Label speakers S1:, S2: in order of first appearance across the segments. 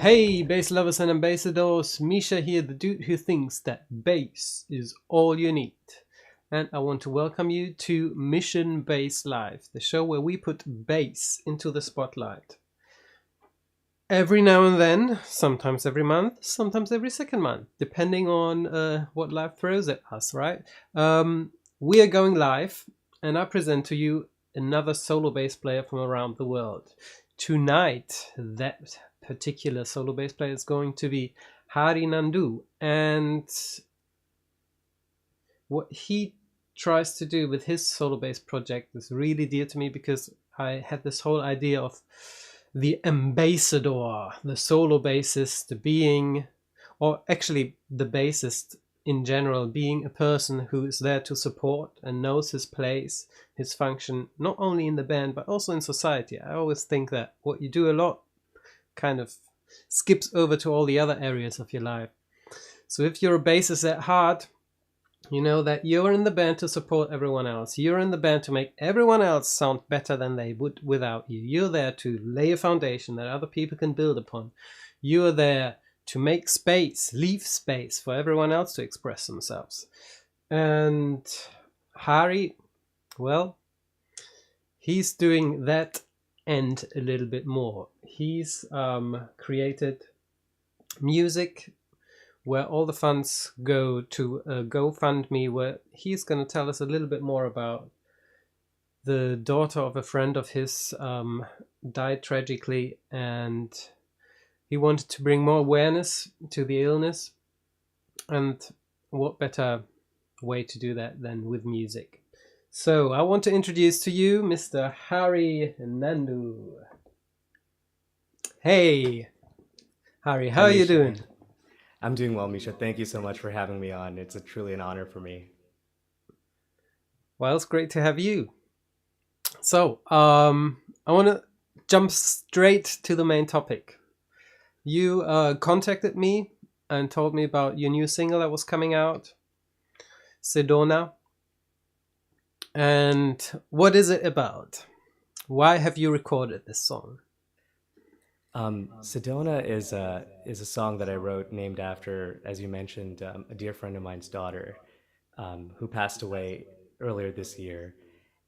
S1: Hey, bass lovers and ambassadors, Mischa here, the dude who thinks that bass is all you need. And I want to welcome you to Mission Bass Live, the show where we put bass into the spotlight. Every now and then, sometimes every month, sometimes every second month, depending on what life throws at us, right? We are going live, and I present to you another solo bass player from around the world. Tonight, that particular solo bass player is going to be Hari Nandu, and what he tries to do with his solo bass project is really dear to me because I had this whole idea of the ambassador, the solo bassist being, or actually the bassist in general, being a person who is there to support and knows his place, his function, not only in the band, but also in society. I always think that what you do a lot kind of skips over to all the other areas of your life. So if you're a bassist at heart, you know that you're in the band to support everyone else. You're in the band to make everyone else sound better than they would without you. You're there to lay a foundation that other people can build upon. You're there to make space, leave space for everyone else to express themselves. And Hari, well, he's doing that and a little bit more. He's created music where all the funds go to a GoFundMe, where he's going to tell us a little bit more about the daughter of a friend of his died tragically, and he wanted to bring more awareness to the illness. And what better way to do that than with music? So I want to introduce to you Mr. Hari Nandu. Hey, Hari, how
S2: Hi,
S1: are you
S2: Mischa.
S1: doing?
S2: I'm doing well, Mischa. Thank you so much for having me on. It's truly an honor for me.
S1: Well, it's great to have you. So, I want to jump straight to the main topic. You contacted me and told me about your new single that was coming out, Sedona. And what is it about? Why have you recorded this song?
S2: Sedona is a song that I wrote named after, as you mentioned, a dear friend of mine's daughter, who passed away earlier this year.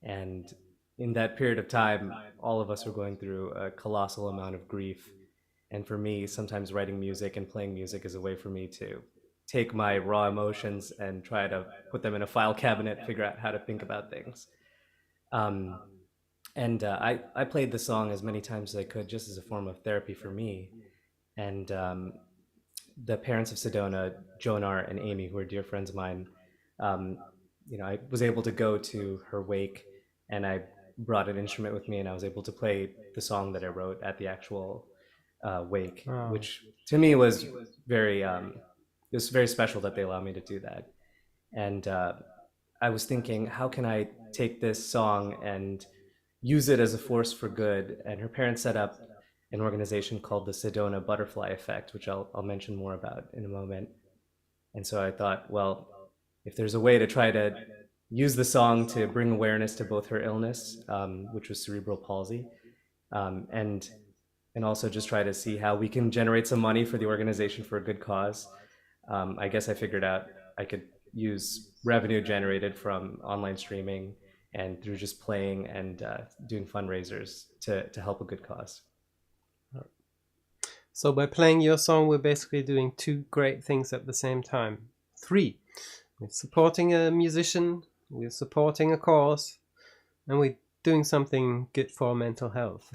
S2: And in that period of time, all of us were going through a colossal amount of grief. And for me, sometimes writing music and playing music is a way for me to take my raw emotions and try to put them in a file cabinet, figure out how to think about things. Um, and I played the song as many times as I could, just as a form of therapy for me. And the parents of Sedona, Jonar and Amy, who are dear friends of mine, um, I was able to go to her wake, and I brought an instrument with me, and I was able to play the song that I wrote at the actual wake,
S1: Wow.
S2: which to me was very it was very special that they allowed me to do that. And I was thinking, how can I take this song and use it as a force for good? And her parents set up an organization called the Sedona Butterfly Effect, which I'll mention more about in a moment. And so I thought, well, if there's a way to try to use the song to bring awareness to both her illness, which was cerebral palsy, and also just try to see how we can generate some money for the organization for a good cause. I guess I figured out I could use revenue generated from online streaming and through just playing and doing fundraisers to help a good cause.
S1: So by playing your song, we're basically doing two great things at the same time. Three, we're supporting a musician, we're supporting a cause, and we're doing something good for mental health.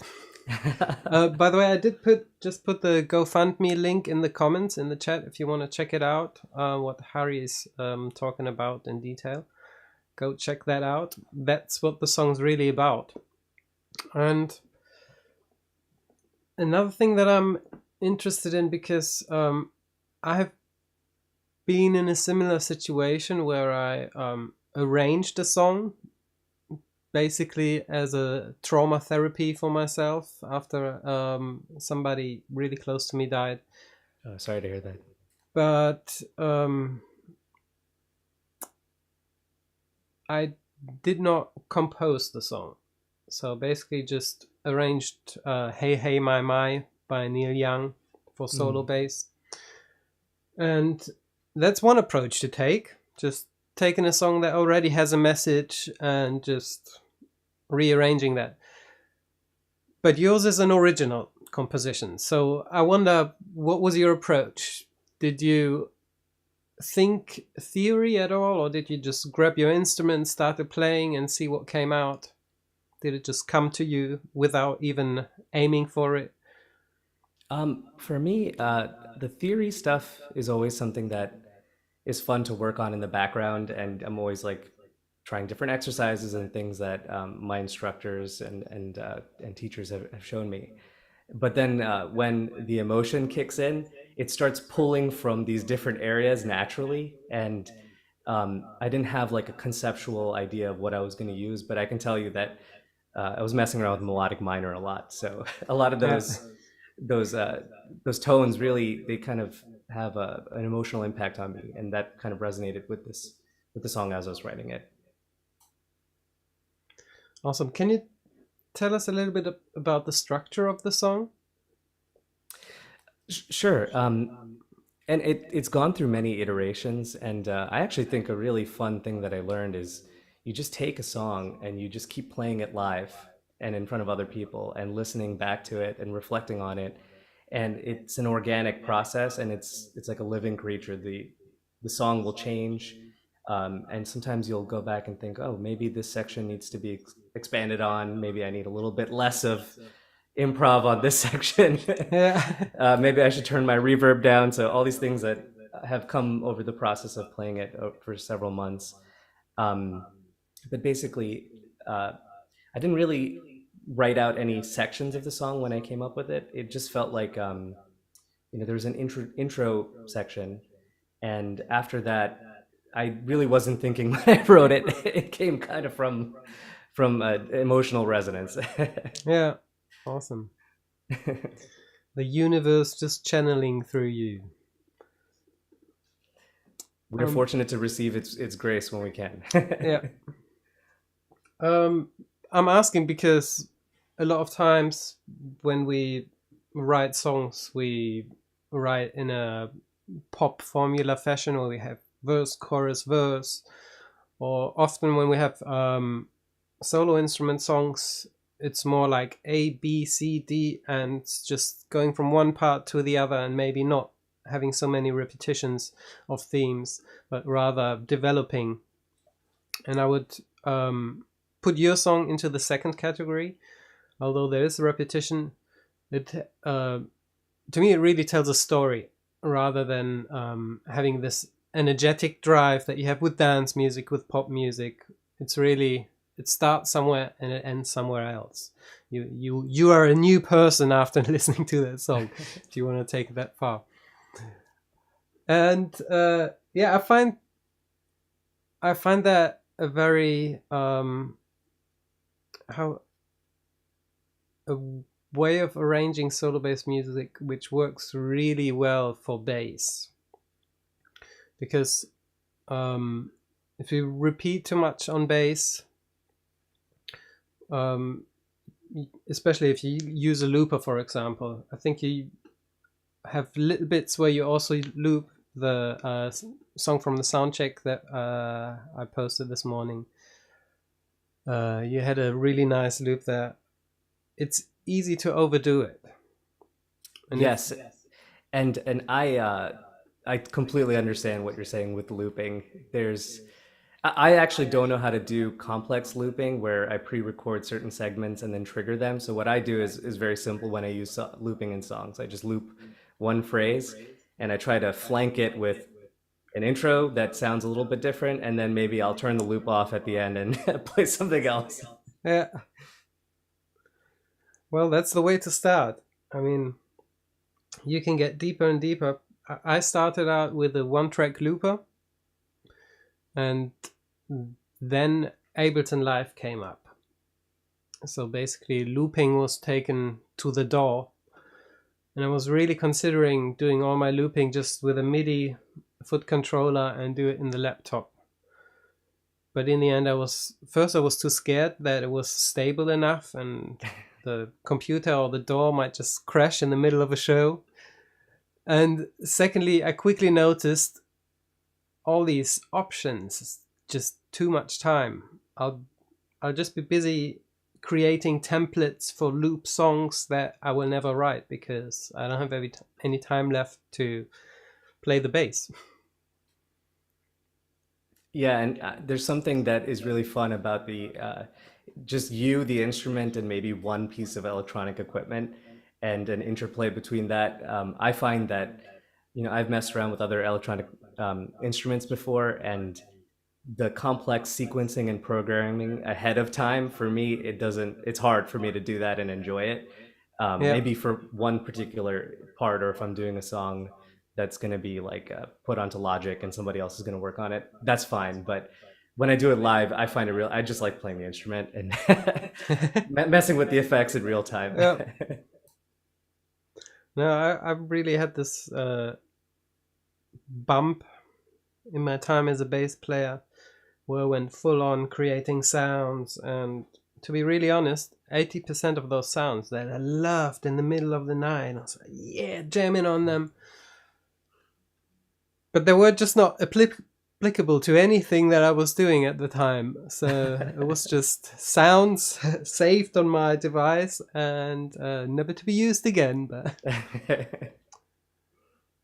S1: By the way, I did put the GoFundMe link in the comments in the chat if you want to check it out. What Hari is talking about in detail, go check that out. That's what the song's really about. And another thing that I'm interested in, because I have been in a similar situation where I arranged a song basically as a trauma therapy for myself after somebody really close to me died.
S2: Oh, sorry to hear that.
S1: But I did not compose the song. So basically just arranged Hey Hey My My by Neil Young for solo
S2: Mm.
S1: bass. And that's one approach to take, just taking a song that already has a message and just rearranging that. But yours is an original composition. So I wonder, what was your approach? Did you think theory at all, or did you just grab your instrument, started playing, and see what came out? Did it just come to you without even aiming for it?
S2: For me, the theory stuff is always something that is fun to work on in the background, and I'm always like trying different exercises and things that my instructors and teachers have shown me. But then when the emotion kicks in, it starts pulling from these different areas naturally, and I didn't have like a conceptual idea of what I was going to use, but I can tell you that I was messing around with melodic minor a lot. So a lot of
S1: Yeah.
S2: those uh, those tones really they kind of have an emotional impact on me, and that kind of resonated with the song as I was writing it.
S1: Awesome. Can you tell us a little bit about the structure of the song?
S2: Sure. And it's gone through many iterations. And I actually think a really fun thing that I learned is you just take a song and you just keep playing it live and in front of other people and listening back to it and reflecting on it. And it's an organic process, and it's like a living creature. The song will change. And sometimes you'll go back and think, oh, maybe this section needs to be expanded on. Maybe I need a little bit less of improv on this section.
S1: Yeah.
S2: Maybe I should turn my reverb down. So all these things that have come over the process of playing it for several months. Um, but basically, I didn't really write out any sections of the song when I came up with it. It just felt like there was an intro section, and after that, I really wasn't thinking when I wrote it. It came kind of from emotional resonance.
S1: Yeah. Awesome. The universe just channeling through you.
S2: We're fortunate to receive its grace when we can.
S1: Yeah. I'm asking because a lot of times when we write songs, we write in a pop formula fashion where we have verse, chorus, verse, or often when we have solo instrument songs, it's more like A, B, C, D, and just going from one part to the other, and maybe not having so many repetitions of themes, but rather developing. And I would put your song into the second category, although there is repetition. It to me, it really tells a story rather than having this energetic drive that you have with dance music, with pop music. It's really, it starts somewhere and it ends somewhere else. You are a new person after listening to that song, if you want to take it that far. And yeah, I find that a very how a way of arranging solo bass music which works really well for bass, because if you repeat too much on bass, especially if you use a looper, for example, I think you have little bits where you also loop the song from the sound check that I posted this morning. You had a really nice loop there. It's easy to overdo it. And
S2: Yes, and I completely understand what you're saying with looping. I actually don't know how to do complex looping where I pre-record certain segments and then trigger them. So what I do is very simple when I use looping in songs. I just loop one phrase and I try to flank it with an intro that sounds a little bit different, and then maybe I'll turn the loop off at the end and play something else.
S1: yeah, well, that's the way to start. I mean, you can get deeper and deeper. I started out with a one-track looper, and then Ableton Live came up. So basically, looping was taken to the door, and I was really considering doing all my looping just with a MIDI foot controller and do it in the laptop. But in the end, I was too scared that it was stable enough and the computer or the DAW might just crash in the middle of a show. And secondly, I quickly noticed all these options is just too much time. I'll just be busy creating templates for loop songs that I will never write because I don't have any time left to play the bass.
S2: Yeah, and there's something that is really fun about the just you, the instrument, and maybe one piece of electronic equipment, and an interplay between that. I find that, I've messed around with other electronic instruments before, and the complex sequencing and programming ahead of time, for me, it's hard for me to do that and enjoy it.
S1: Yeah.
S2: Maybe for one particular part, or if I'm doing a song that's going to be like put onto Logic and somebody else is going to work on it, that's fine. But when I do it live, I just like playing the instrument and messing with the effects in real time.
S1: Yeah. No, I've really had this bump in my time as a bass player where I went full on creating sounds. And to be really honest, 80% of those sounds that I loved in the middle of the night, I was like, yeah, jamming on them. But they were just not applicable to anything that I was doing at the time. So it was just sounds saved on my device and never to be used again.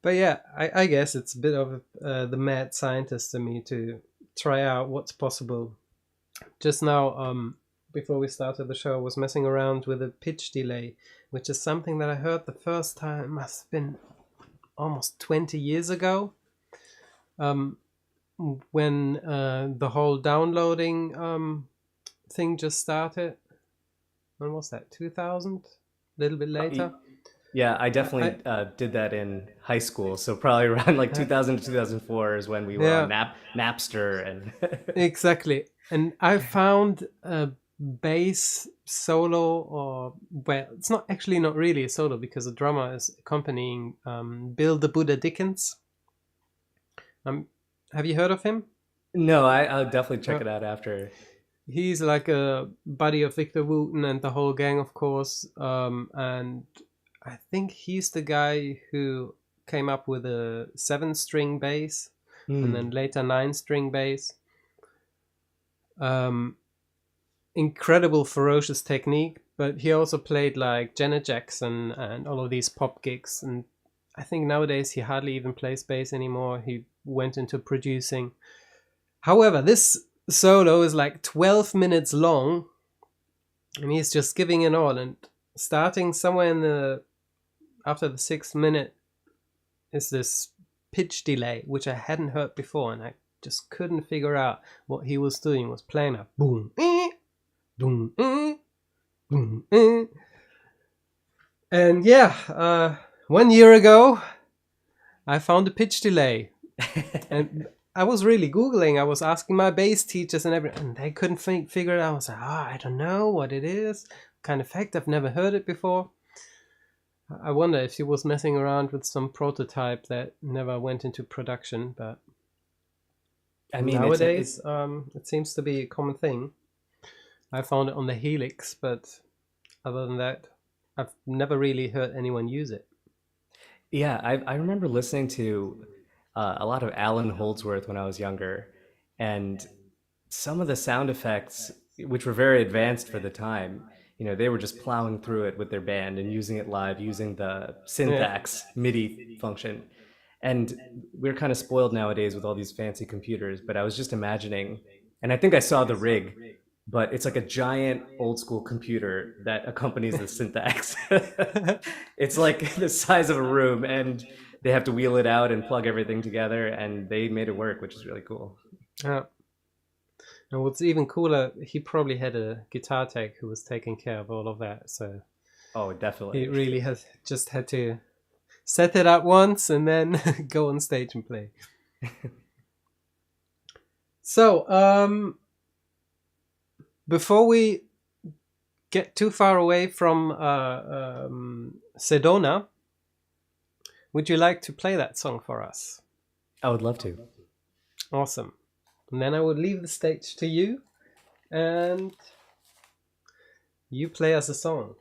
S1: But yeah, I guess it's a bit of the mad scientist in me to try out what's possible. Just now, before we started the show, I was messing around with a pitch delay, which is something that I heard the first time, it must have been almost 20 years ago, when the whole downloading thing just started. When was that? 2000? A little bit later?
S2: Yeah, I definitely did that in high school. So probably around like 2000 to 2004 is when we were on
S1: Yeah,
S2: Napster and
S1: exactly. And I found a bass solo, or well, it's not really a solo because the drummer is accompanying Bill the Buddha Dickens. Have you heard of him?
S2: no, I'll definitely check
S1: Uh,
S2: it out after.
S1: he's like a buddy of Victor Wooten and the whole gang, of course. And I think he's the guy who came up with a 7-string bass and then later 9-string bass. Incredible, ferocious technique, but he also played like Janet Jackson and all of these pop gigs. And I think nowadays he hardly even plays bass anymore. He went into producing. However, this solo is like 12 minutes long, and he's just giving it all. And starting somewhere after the 6th minute is this pitch delay, which I hadn't heard before, and I just couldn't figure out what he was doing. He was playing a boom, boom, boom, and yeah, 1 year ago, I found a pitch delay, and I was really Googling. I was asking my bass teachers and everything, and they couldn't figure it out. I was like, I don't know what it is. What kind of effect? I've never heard it before. I wonder if he was messing around with some prototype that never went into production. But
S2: I mean,
S1: nowadays, it seems to be a common thing. I found it on the Helix, but other than that, I've never really heard anyone use it.
S2: yeah, I remember listening to a lot of Alan Holdsworth when I was younger, and some of the sound effects, which were very advanced for the time, they were just plowing through it with their band and using it live, using the
S1: Yeah.
S2: syntax MIDI function. And we're kind of spoiled nowadays with all these fancy computers, but I was just imagining, and I think I saw the rig, but it's like a giant old school computer that accompanies the syntax. It's like the size of a room, and they have to wheel it out and plug everything together, and they made it work, which is really cool.
S1: Yeah. And what's even cooler, he probably had a guitar tech who was taking care of all of that. So
S2: Oh,
S1: he
S2: definitely.
S1: really has just had to set it up once and then go on stage and play. So, before we get too far away from Sedona, would you like to play that song for us?
S2: I would love to.
S1: Awesome. And then I would leave the stage to you, and you play us a song.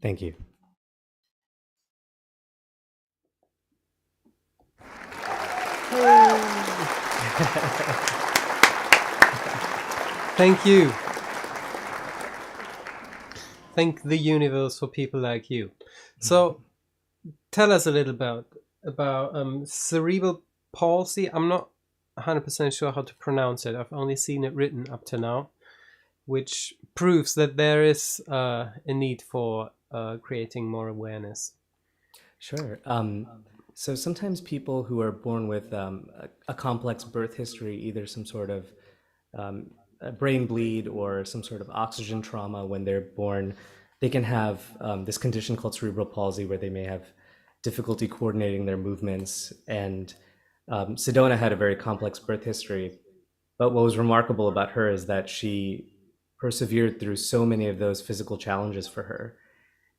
S2: Thank you.
S1: Thank you. Thank the universe for people like you. So, tell us a little about cerebral palsy. I'm not 100% sure how to pronounce it. I've only seen it written up to now, which proves that there is a need for creating more awareness.
S2: Sure. So sometimes people who are born with a complex birth history, either some sort of a brain bleed or some sort of oxygen trauma when they're born, they can have this condition called cerebral palsy where they may have difficulty coordinating their movements. And Sedona had a very complex birth history. But what was remarkable about her is that she persevered through so many of those physical challenges for her.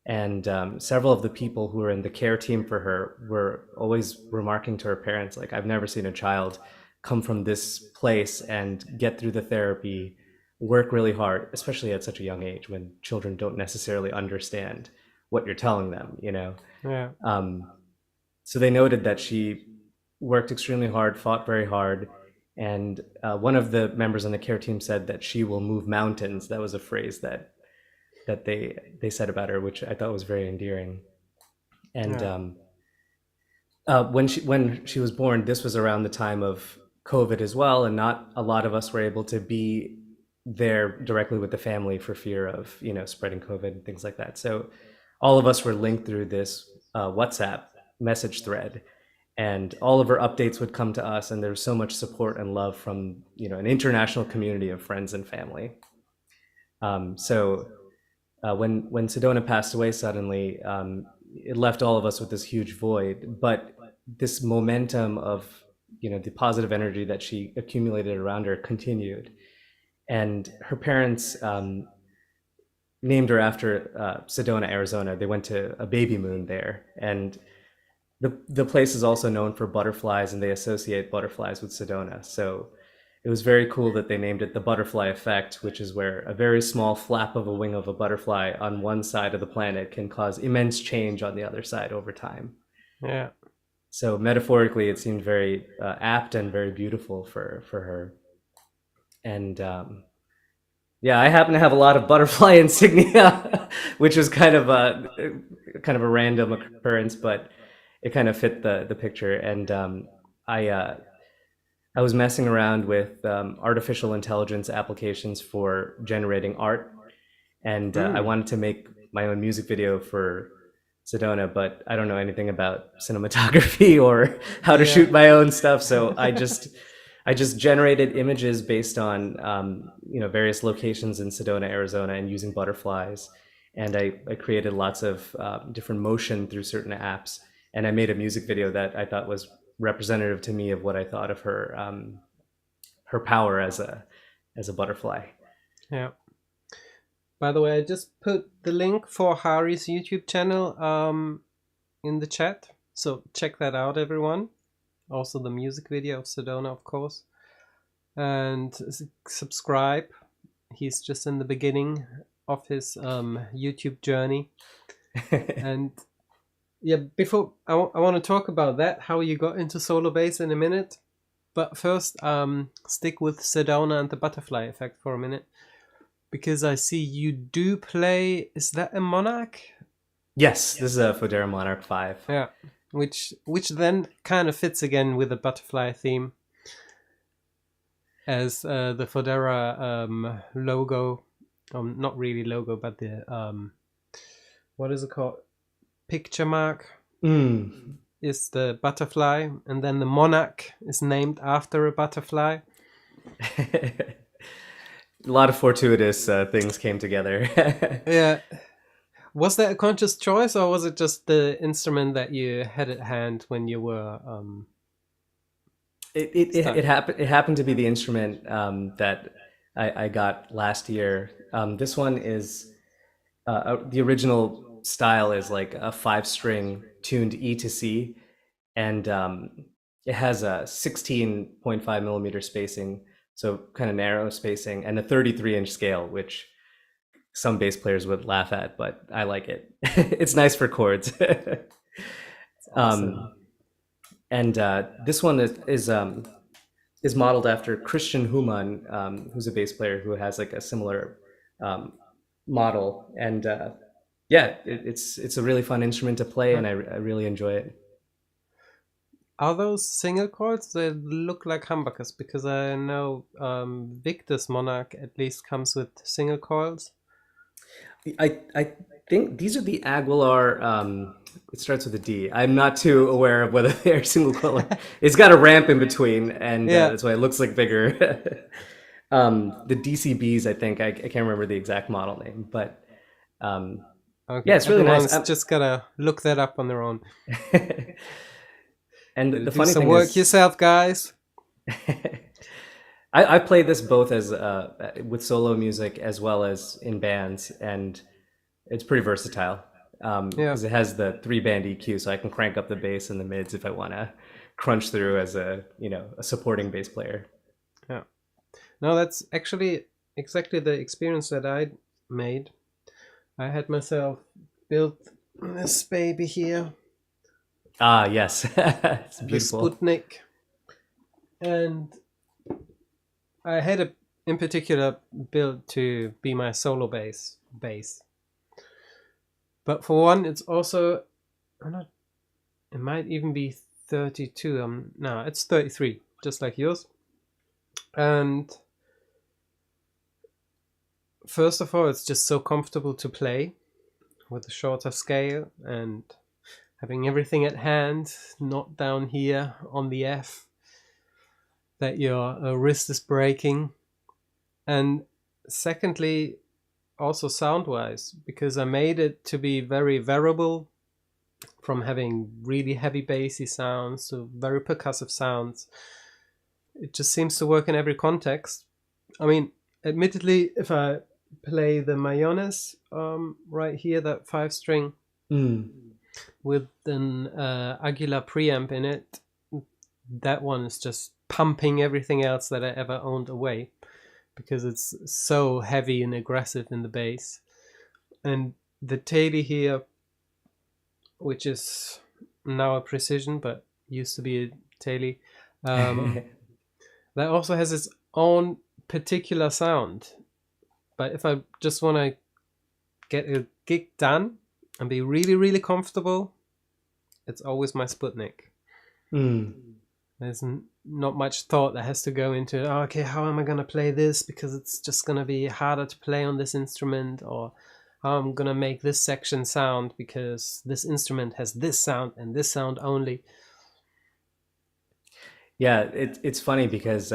S2: And several of the people who were in the care team for her were always remarking to her parents, like, I've never seen a child come from this place and get through the therapy, work really hard, especially at such a young age when children don't necessarily understand what you're telling them, you know?
S1: Yeah.
S2: So they noted that she worked extremely hard, fought very hard. And one of the members on the care team said that she will move mountains. That was a phrase that they said about her, which I thought was very endearing. And when she was born, this was around the time of COVID as well, and not a lot of us were able to be there directly with the family for fear of spreading COVID and things like that. So all of us were linked through this WhatsApp message thread, and all of her updates would come to us, and there was so much support and love from an international community of friends and family. So when Sedona passed away suddenly, it left all of us with this huge void. But this momentum of the positive energy that she accumulated around her continued, and her parents named her after Sedona, Arizona. They went to a baby moon there, and the place is also known for butterflies, and they associate butterflies with Sedona. So it was very cool that they named it the butterfly effect, which is where a very small flap of a wing of a butterfly on one side of the planet can cause immense change on the other side over time.
S1: Yeah.
S2: So metaphorically, it seemed very apt and very beautiful for her. And Yeah, I happen to have a lot of butterfly insignia, which was kind of a random occurrence, but it kind of fit the picture. And I I was messing around with artificial intelligence applications for generating art, and I
S1: Hmm.
S2: wanted to make my own music video for Sedona, but I don't know anything about cinematography or how to
S1: Yeah.
S2: shoot my own stuff. So I just generated images based on various locations in Sedona, Arizona, and using butterflies. And I created lots of different motion through certain apps, and I made a music video that I thought was representative to me of what I thought of her power as a butterfly.
S1: Yeah. By the way, I just put the link for Hari's YouTube channel in the chat. So check that out, everyone. Also the music video of Sedona, of course. And subscribe. He's just in the beginning of his YouTube journey. And yeah, before I want to talk about that, how you got into solo bass in a minute. But first, stick with Sedona and the butterfly effect for a minute. Because I see you do play. Is that a Monarch?
S2: Yes, this is a Fodera Monarch 5.
S1: Yeah, which then kind of fits again with the butterfly theme, as the Fodera logo, not really logo, but the what is it called? Picture mark
S2: Mm.
S1: is the butterfly, and then the Monarch is named after a butterfly.
S2: A lot of fortuitous things came together.
S1: Yeah. Was that a conscious choice, or was it just the instrument that you had at hand when you were
S2: It
S1: studying?
S2: happened. It happened to be the instrument that I got last year. This one is the original style is like a 5 string tuned E to C, and it has a 16.5 millimeter spacing, so kind of narrow spacing, and a 33-inch scale, which some bass players would laugh at, but I like it. It's nice for chords.
S1: It's awesome.
S2: um, and this one is modeled after Christian Human, who's a bass player who has like a similar um, model. And yeah, it's a really fun instrument to play,
S1: Uh,
S2: and I really enjoy it.
S1: Are those single chords? They look like humbuckers because I know Victor's Monarch at least comes with single coils.
S2: I think these are the Aguilar. It starts with a D. I'm not too aware of whether they're single color. It's got a ramp in between, and
S1: Yeah.
S2: that's why it looks like bigger. The DCBs, I think I can't remember the exact model name, but um, yeah,
S1: Okay.
S2: it's really nice.
S1: Everyone's just gotta look that up on their own.
S2: And
S1: Gotta
S2: the
S1: do
S2: funny
S1: some
S2: thing
S1: work
S2: is,
S1: yourself, guys.
S2: I play this both as with solo music as well as in bands, and it's pretty versatile
S1: Yeah.
S2: because it has the 3 band EQ, so I can crank up the bass and the mids if I want to crunch through as a supporting bass player.
S1: Yeah. No, that's actually exactly the experience that I made. I had myself built this baby here,
S2: Ah, yes, it's
S1: the
S2: beautiful.
S1: Sputnik, and I had a in particular built to be my solo bass. But for one, it's also I'm not. It might even be 32. No, it's 33, just like yours. And first of all, it's just so comfortable to play with a shorter scale and having everything at hand, not down here on the F that your wrist is breaking. And secondly, also sound wise, because I made it to be very variable from having really heavy bassy sounds to very percussive sounds. It just seems to work in every context. I mean, admittedly, if I play the Mayones right here, that 5 string
S2: Mm.
S1: with an Aguilar preamp in it, that one is just pumping everything else that I ever owned away because it's so heavy and aggressive in the bass. And the Taily here, which is now a Precision but used to be a Taily, that also has its own particular sound. But if I just want to get a gig done and be really, really comfortable, it's always my Sputnik. There's not much thought that has to go into, oh, okay, how am I going to play this? Because it's just going to be harder to play on this instrument, or how I'm going to make this section sound because this instrument has this sound and this sound only.
S2: Yeah, it's funny because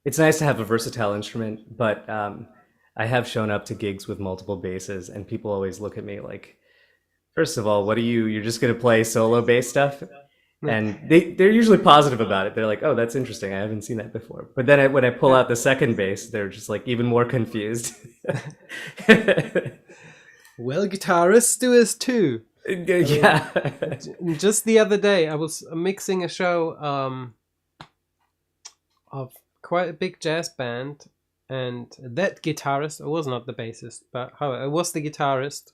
S2: it's nice to have a versatile instrument, but I have shown up to gigs with multiple basses, and people always look at me like, first of all, what are you? You're just going to play solo bass stuff? And they're usually positive about it. They're like, oh, that's interesting. I haven't seen that before. But then when I pull out the second bass, they're just like even more confused.
S1: Well, guitarists do this too.
S2: Yeah.
S1: Just the other day, I was mixing a show of quite a big jazz band, and that guitarist, it was not the bassist, but however, it was the guitarist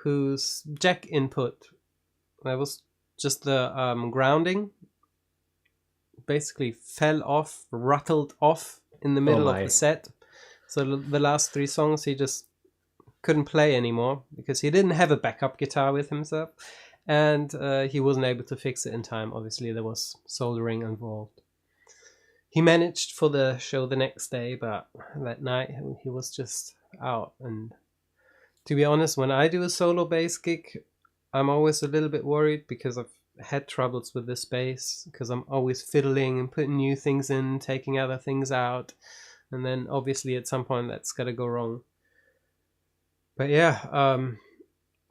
S1: whose jack input, that was just the grounding, basically fell off, rattled off in the middle of the set. So the last 3 songs he just couldn't play anymore because he didn't have a backup guitar with himself, and he wasn't able to fix it in time. Obviously there was soldering involved. He managed for the show the next day, but that night he was just out. And to be honest, when I do a solo bass gig, I'm always a little bit worried because I've had troubles with this bass, because I'm always fiddling and putting new things in, taking other things out, and then obviously at some point that's got to go wrong. But yeah,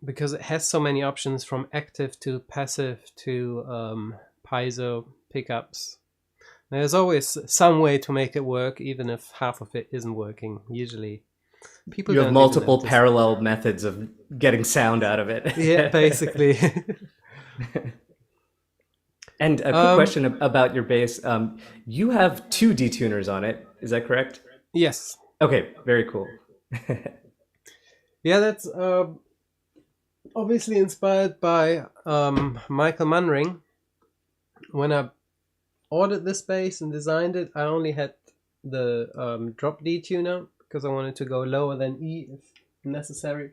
S1: because it has so many options from active to passive to piezo pickups, there's always some way to make it work, even if half of it isn't working. Usually people
S2: you have multiple parallel methods of getting sound out of it.
S1: Yeah, basically.
S2: And a quick question about your bass. You have 2 detuners on it. Is that correct?
S1: Yes.
S2: Okay, very cool.
S1: Yeah, that's obviously inspired by Michael Manring. When I ordered this bass and designed it, I only had the drop D tuner because I wanted to go lower than E if necessary.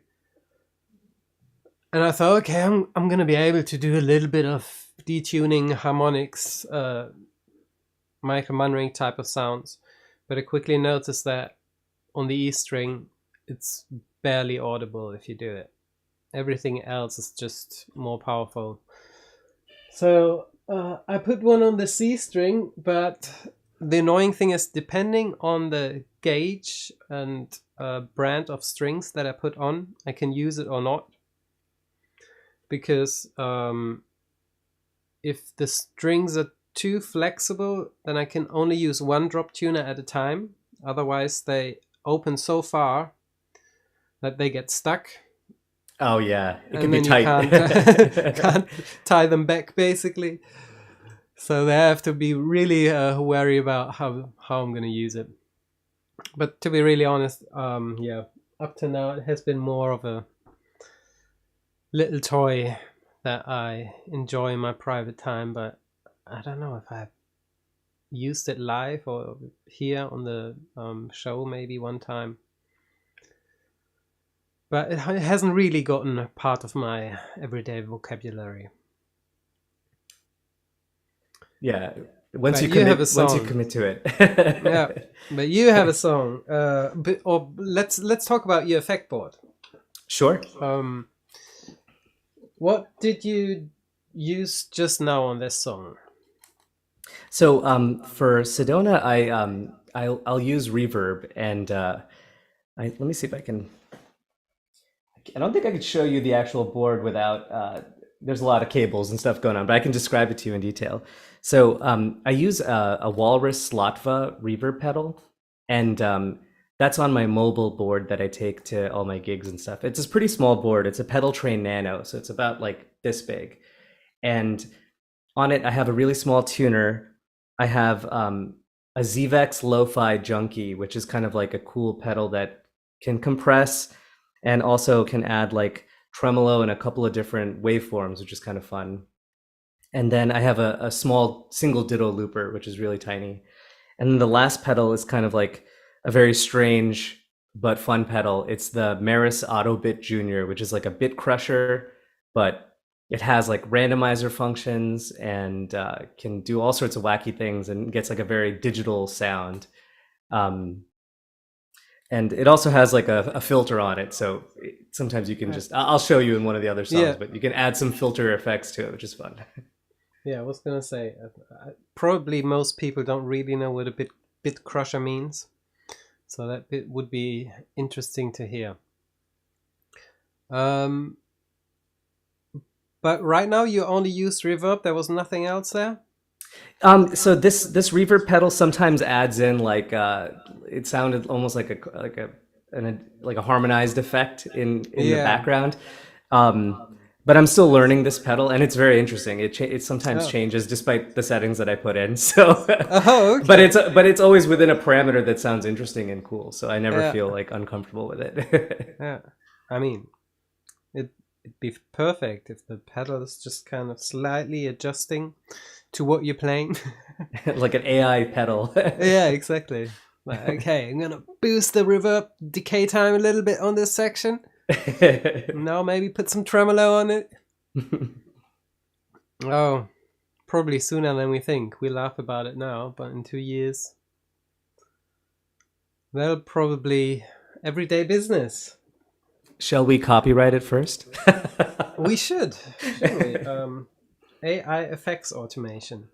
S1: And I thought, okay, I'm going to be able to do a little bit of detuning, harmonics, Michael Manring type of sounds. But I quickly noticed that on the E string, it's barely audible if you do it. Everything else is just more powerful. So I put one on the C string, but the annoying thing is, depending on the gauge and brand of strings that I put on, I can use it or not. Because if the strings are too flexible, then I can only use one drop tuner at a time. Otherwise, they open so far that they get stuck.
S2: Oh yeah, it can
S1: and
S2: be
S1: then
S2: tight.
S1: You can't tie them back, basically. So they have to be really wary about how I'm going to use it. But to be really honest, yeah, up to now it has been more of a little toy that I enjoy in my private time. But I don't know if I've used it live or here on the show maybe one time. But it hasn't really gotten a part of my everyday vocabulary.
S2: Yeah, once
S1: But
S2: you commit,
S1: have a song.
S2: once you commit to it.
S1: Yeah, but you have a song. Let's talk about your effect board.
S2: Sure.
S1: What did you use just now on this song?
S2: So for Sedona, I'll use reverb, and let me see if I can. I don't think I could show you the actual board without. There's a lot of cables and stuff going on, but I can describe it to you in detail. So I use a Walrus Slotva reverb pedal, and that's on my mobile board that I take to all my gigs and stuff. It's a pretty small board. It's a Pedal Train Nano, so it's about like this big. And on it, I have a really small tuner. I have a Zvex Lo-Fi Junkie, which is kind of like a cool pedal that can compress and also can add like tremolo and a couple of different waveforms, which is kind of fun. And then I have a small single ditto looper, which is really tiny. And then the last pedal is kind of like a very strange but fun pedal. It's the Maris Autobit Junior, which is like a bit crusher, but it has like randomizer functions and can do all sorts of wacky things and gets like a very digital sound. Um, and it also has like a filter on it, so sometimes you can just, I'll show you in one of the other songs,
S1: Yeah,
S2: but you can add some filter effects to it, which is fun.
S1: yeah. I was gonna say, probably most people don't really know what a bit crusher means, so that bit would be interesting to hear. Um, but right now you only used reverb. There was nothing else there.
S2: So this reverb pedal sometimes adds in like it sounded almost like a harmonized effect in the
S1: Yeah.
S2: background. But I'm still learning this pedal, and it's very interesting. It sometimes
S1: Oh.
S2: changes despite the settings that I put in. So,
S1: Oh,
S2: but
S1: okay.
S2: it's always within a parameter that sounds interesting and cool. So I never
S1: Yeah.
S2: feel like uncomfortable with it.
S1: Yeah. I mean, it'd be perfect if the pedal is just kind of slightly adjusting to what you're playing.
S2: Like an AI pedal.
S1: Yeah, exactly. Like, okay, I'm gonna boost the reverb decay time a little bit on this section. Now maybe put some tremolo on it. Oh, probably sooner than we think. We laugh about it now, but in 2 years, they'll probably everyday business.
S2: Shall we copyright it first?
S1: We should, shouldn't we? AI effects automation.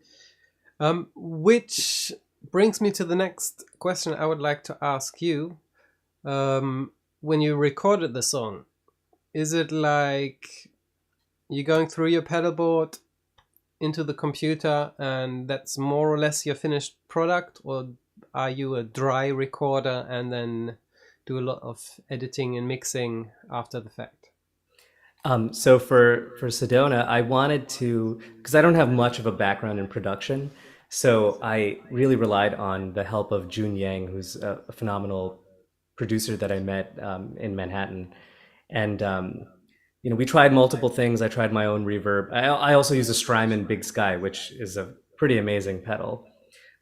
S1: Which brings me to the next question I would like to ask you. When you recorded the song, is it like you're going through your pedal board into the computer and that's more or less your finished product, or are you a dry recorder and then do a lot of editing and mixing after the fact?
S2: So for Sedona, I wanted to, because I don't have much of a background in production, so I really relied on the help of Jun Yang, who's a phenomenal producer that I met in Manhattan. And we tried multiple things. I tried my own reverb. I also use a Strymon Big Sky, which is a pretty amazing pedal.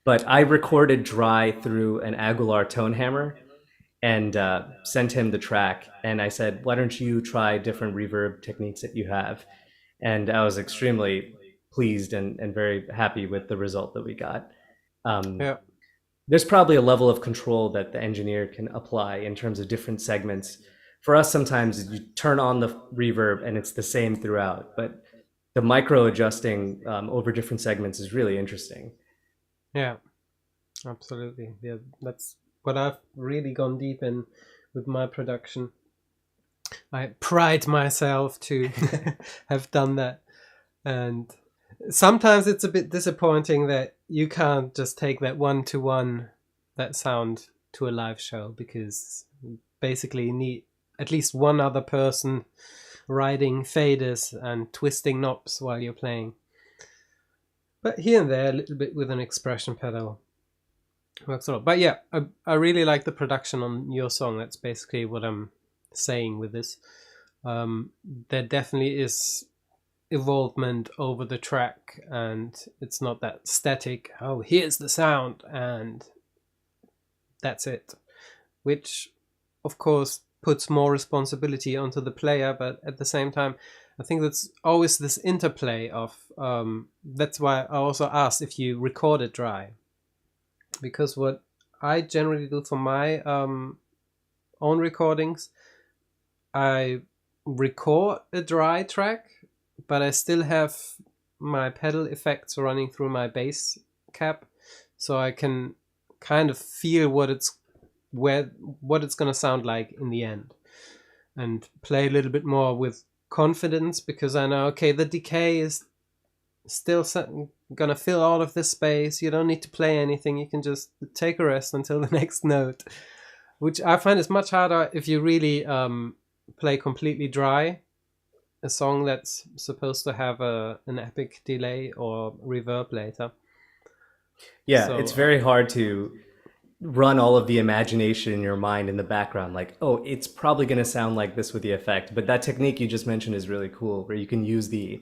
S2: But I recorded dry through an Aguilar tone hammer and sent him the track. And I said, why don't you try different reverb techniques that you have? And I was extremely pleased and very happy with the result that we got. Um,
S1: Yeah.
S2: there's probably a level of control that the engineer can apply in terms of different segments. For us, sometimes you turn on the reverb and it's the same throughout, but the micro adjusting over different segments is really interesting.
S1: Yeah, absolutely. Yeah, that's what I've really gone deep in with my production. I pride myself to have done that. And sometimes it's a bit disappointing that you can't just take that one to one, that sound, to a live show, because you basically need at least one other person riding faders and twisting knobs while you're playing. But here and there, a little bit with an expression pedal works a lot. But yeah, I really like the production on your song. That's basically what I'm saying with this. There definitely is evolvement over the track, and it's not that static, oh, here's the sound and that's it, which of course puts more responsibility onto the player, but at the same time I think that's always this interplay of that's why I also asked if you record it dry, because what I generally do for my own recordings, I record a dry track, but I still have my pedal effects running through my bass cap, so I can kind of feel what it's gonna sound like in the end, and play a little bit more with confidence, because I know, okay, the decay is still gonna fill all of this space. You don't need to play anything. You can just take a rest until the next note, which I find is much harder if you really play completely dry a song that's supposed to have an epic delay or reverb later.
S2: Yeah, it's
S1: So
S2: very hard to run all of the imagination in your mind in the background. Like, oh, it's probably going to sound like this with the effect. But that technique you just mentioned is really cool, where you can use the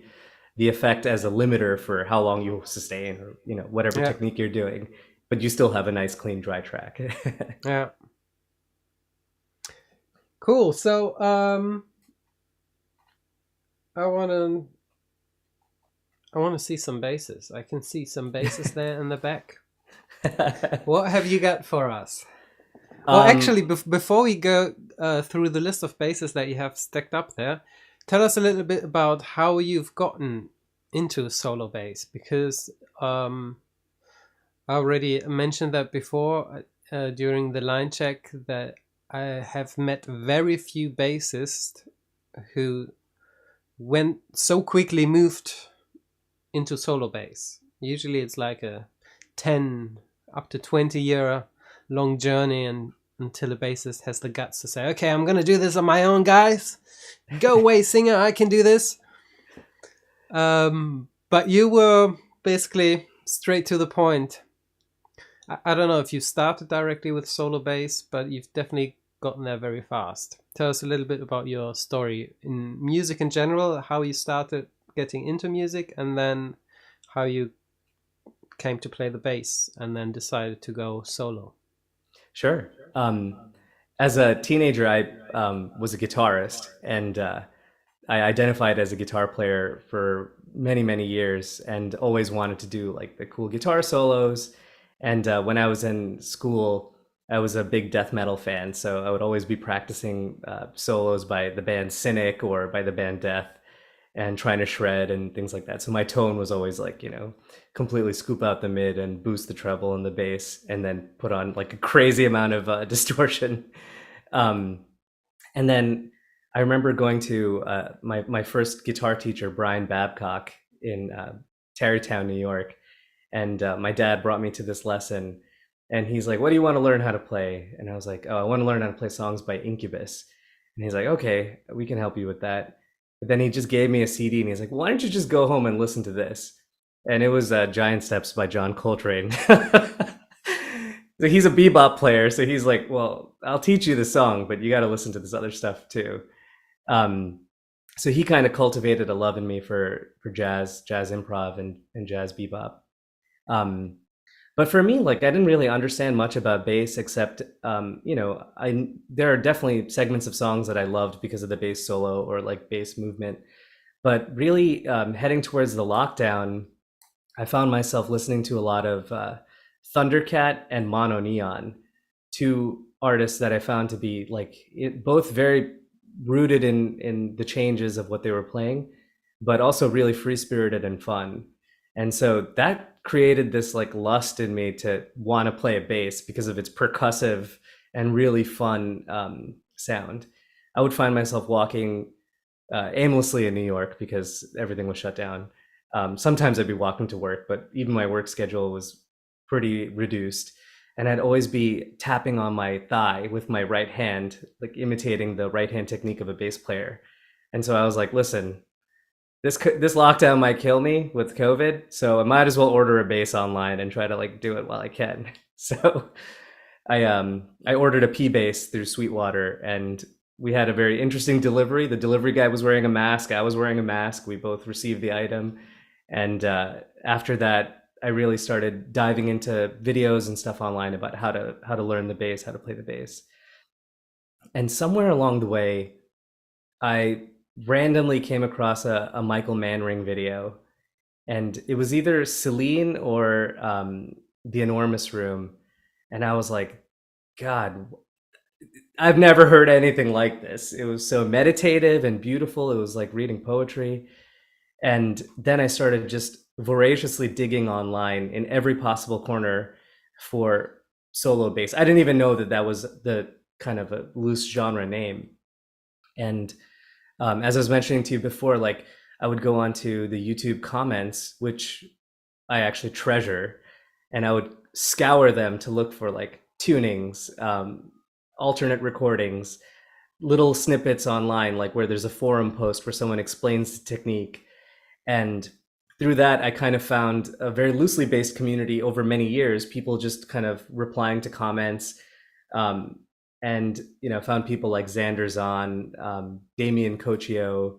S2: effect as a limiter for how long you sustain, or whatever
S1: yeah,
S2: technique you're doing. but you still have a nice clean dry track.
S1: Yeah. Cool. So I want to see some basses. I can see some basses there in the back. What have you got for us? Well, actually, before we go through the list of basses that you have stacked up there, tell us a little bit about how you've gotten into solo bass, because I already mentioned that before during the line check that I have met very few bassists who went so quickly moved into solo bass. Usually it's like a 10 up to 20 year long journey, and until a bassist has the guts to say, okay, I'm gonna do this on my own, guys. Go away, singer, I can do this. But you were basically straight to the point. I don't know if you started directly with solo bass, but you've definitely gotten there very fast. Tell us a little bit about your story in music in general, how you started getting into music, and then how you came to play the bass and then decided to go solo.
S2: Sure. As a teenager, I was a guitarist, and I identified as a guitar player for many, many years, and always wanted to do like the cool guitar solos. And when I was in school, I was a big death metal fan, so I would always be practicing solos by the band Cynic or by the band Death, and trying to shred and things like that. So my tone was always like, completely scoop out the mid and boost the treble and the bass, and then put on like a crazy amount of distortion. Um, and then I remember going to my first guitar teacher, Brian Babcock, in Tarrytown, New York. And my dad brought me to this lesson, and he's like, what do you want to learn how to play? And I was like, oh, I want to learn how to play songs by Incubus. And he's like, okay, we can help you with that. But then he just gave me a CD, and he's like, why don't you just go home and listen to this? And it was Giant Steps by John Coltrane. So he's a bebop player, so he's like, well, I'll teach you the song, but you got to listen to this other stuff too. So he kind of cultivated a love in me for jazz improv, and jazz bebop. But for me, like, I didn't really understand much about bass, except there are definitely segments of songs that I loved because of the bass solo or like bass movement. But really, heading towards the lockdown, I found myself listening to a lot of Thundercat and Mono Neon, two artists that I found to be like both very rooted in the changes of what they were playing, but also really free spirited and fun. And so that created this like lust in me to want to play a bass because of its percussive and really fun sound. I would find myself walking aimlessly in New York because everything was shut down. Sometimes I'd be walking to work, but even my work schedule was pretty reduced. And I'd always be tapping on my thigh with my right hand, like imitating the right hand technique of a bass player. And so I was like, listen, this lockdown might kill me with COVID, so I might as well order a bass online and try to like do it while I can. So I ordered a P bass through Sweetwater, and we had a very interesting delivery. The delivery guy was wearing a mask. I was wearing a mask. We both received the item. And after that, I really started diving into videos and stuff online about how to learn the bass, how to play the bass. And somewhere along the way, I randomly came across a Michael Manring video, and it was either Celine or The Enormous Room. And I was like, God, I've never heard anything like this. It was so meditative and beautiful. It was like reading poetry. And then I started just voraciously digging online in every possible corner for solo bass. I didn't even know that was the kind of a loose genre name. And as I was mentioning to you before, like I would go onto the YouTube comments, which I actually treasure, and I would scour them to look for like tunings, alternate recordings, little snippets online, like where there's a forum post where someone explains the technique. And through that, I kind of found a very loosely based community over many years, people just kind of replying to comments. And found people like Xander Zahn, Damian Cochio,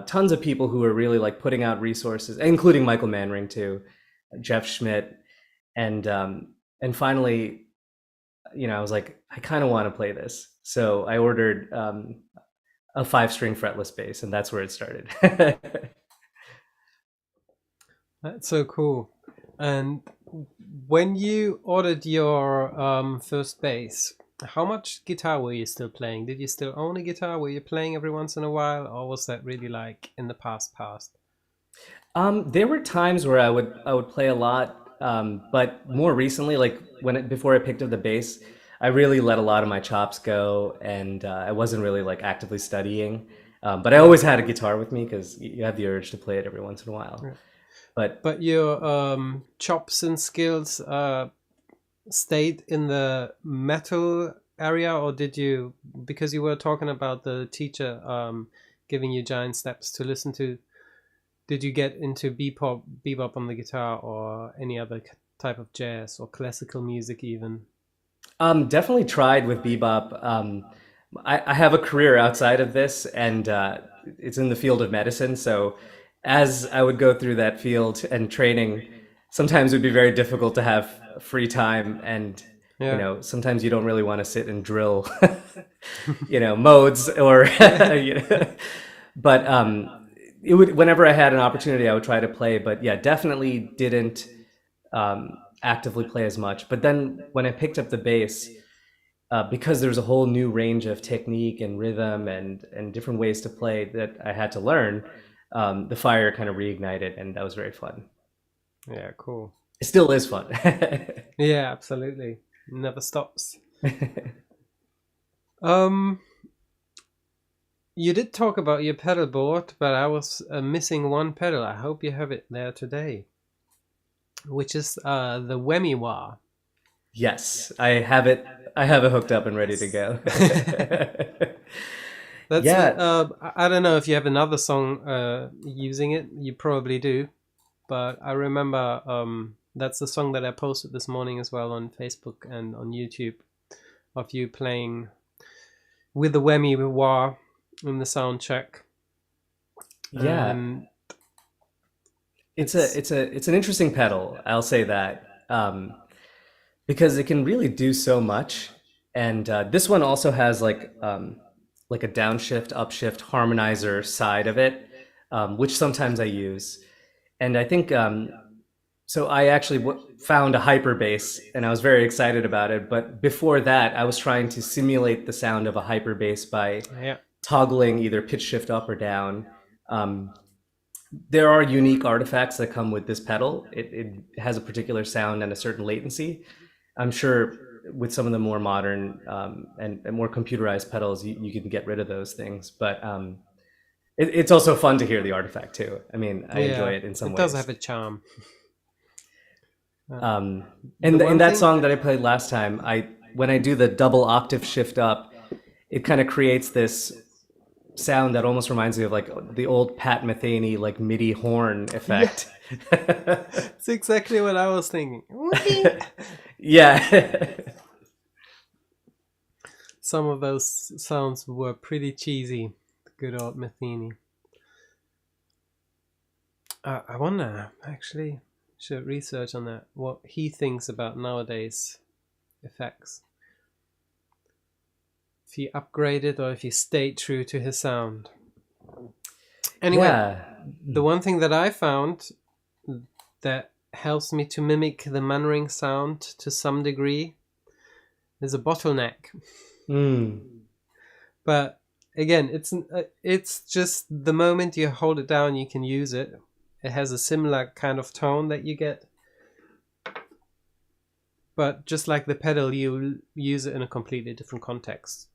S2: tons of people who are really like putting out resources, including Michael Manring too, Jeff Schmidt. And finally, I was like, I kind of want to play this, so I ordered a 5-string fretless bass, and that's where it started.
S1: That's so cool. And when you ordered your first bass, how much guitar were you still playing? Did you still own a guitar? Were you playing every once in a while, or was that really like in the past?
S2: There were times where I would play a lot, but more recently, like before I picked up the bass, I really let a lot of my chops go, and I wasn't really like actively studying. But I
S1: Yeah.
S2: always had a guitar with me because you have the urge to play it every once in a while.
S1: Yeah.
S2: But
S1: But your chops and skills stayed in the metal area, or did you, because you were talking about the teacher giving you giant steps to listen to, did you get into bebop on the guitar, or any other type of jazz or classical music even?
S2: definitely tried with bebop. I have a career outside of this, and it's in the field of medicine. So, as I would go through that field and training, sometimes it would be very difficult to have free time, and
S1: Yeah.
S2: sometimes you don't really want to sit and drill, modes or,
S1: Yeah.
S2: you know, but it would whenever I had an opportunity, I would try to play. But yeah, definitely didn't actively play as much. But then when I picked up the bass, because there's a whole new range of technique and rhythm and different ways to play that I had to learn, the fire kind of reignited, and that was very fun.
S1: Yeah, cool.
S2: It still is fun.
S1: Yeah, absolutely. Never stops. Um, you did talk about your pedal board, but I was missing one pedal. I hope you have it there today, which is the Wemiwa.
S2: Yes, I have it. I have it hooked up and ready to go.
S1: That's
S2: Yeah,
S1: I don't know if you have another song using it. You probably do, but I remember that's the song that I posted this morning as well on Facebook and on YouTube, of you playing with the Wemiwa in the sound check,
S2: yeah.
S1: and
S2: It's a
S1: it's
S2: it's a it's an interesting pedal. I'll say that, because it can really do so much. And this one also has like a downshift, upshift harmonizer side of it, which sometimes I use. And I think so. I actually found a hyper bass, and I was very excited about it. But before that, I was trying to simulate the sound of a hyper bass by
S1: yeah.
S2: toggling either pitch shift up or down. Um, there are unique artifacts that come with this pedal. It has a particular sound and a certain latency. I'm sure with some of the more modern and more computerized pedals, you can get rid of those things. But it's also fun to hear the artifact too. I mean, I enjoy
S1: Yeah,
S2: it in some
S1: it does have
S2: ways.
S1: a charm. Uh,
S2: Um,
S1: the
S2: and in
S1: one
S2: that
S1: thing,
S2: song that I played last time, I when I do the double octave shift up, it kind of creates this sound that almost reminds me of like the old Pat Metheny like MIDI horn
S1: yeah,
S2: effect.
S1: it's exactly what I was thinking.
S2: Yeah.
S1: Some of those sounds were pretty cheesy. Good old Matheny. I wonder, actually, should research on that. What he thinks about nowadays effects. If he upgraded or if he stayed true to his sound. Anyway,
S2: Yeah.
S1: the one thing that I found that helps me to mimic the Manring sound to some degree is a bottleneck.
S2: Mm.
S1: But again, it's just the moment you hold it down, you can use it. It has a similar kind of tone that you get, but just like the pedal, you use it in a completely different context.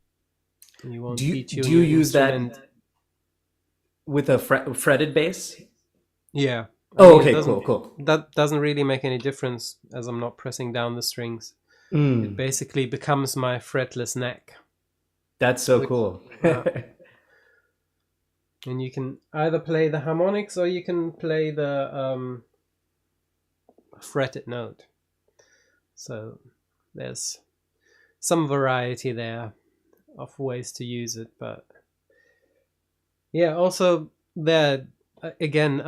S1: You
S2: Do
S1: won't
S2: you
S1: detune
S2: do you
S1: your
S2: use that
S1: instrument.
S2: with a fretted bass?
S1: Yeah, I
S2: Oh,
S1: mean,
S2: okay, cool, cool.
S1: that doesn't really make any difference as I'm not pressing down the strings. It
S2: Mm.
S1: basically becomes my fretless neck,
S2: That's so
S1: which
S2: cool.
S1: uh, and you can either play the harmonics or you can play the fretted note. So there's some variety there of ways to use it, but yeah, also there again,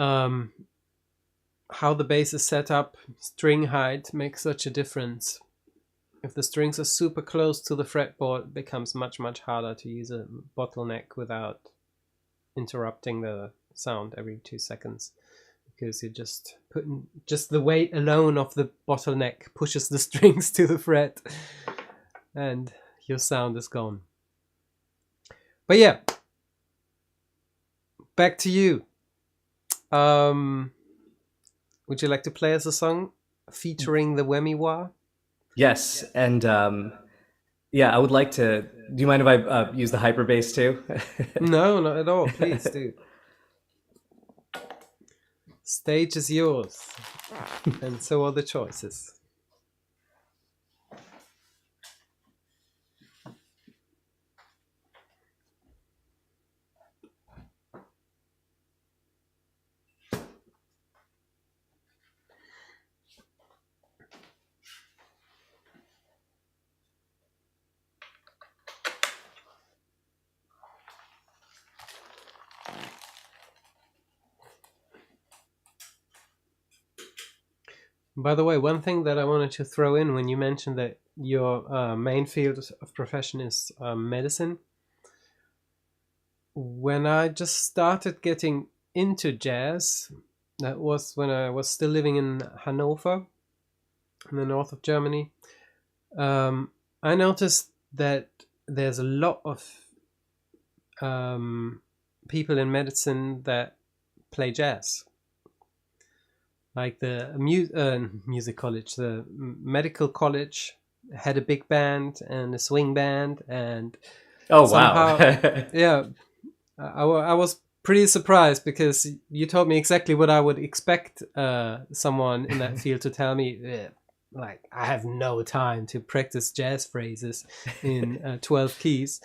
S1: how the bass is set up, string height makes such a difference. If the strings are super close to the fretboard, it becomes much, much harder to use a bottleneck without interrupting the sound every 2 seconds, because you're just putting, just the weight alone of the bottleneck pushes the strings to the fret and your sound is gone. But yeah, back to you. Would you like to play us a song featuring the Wemiwa?
S2: Yes, and yeah, I would like to. Do you mind if I use the hyperbass too?
S1: No, not at all. Please do. Stage is yours, and so are the choices. By the way, one thing that I wanted to throw in when you mentioned that your main field of profession is medicine. When I just started getting into jazz, that was when I was still living in Hanover, in the north of Germany. I noticed that there's a lot of people in medicine that play jazz. Like the music college, the medical college had a big band and a swing band, and
S2: Oh
S1: somehow,
S2: wow!
S1: yeah, I was pretty surprised because you told me exactly what I would expect someone in that field to tell me. Like, I have no time to practice jazz phrases in 12 keys.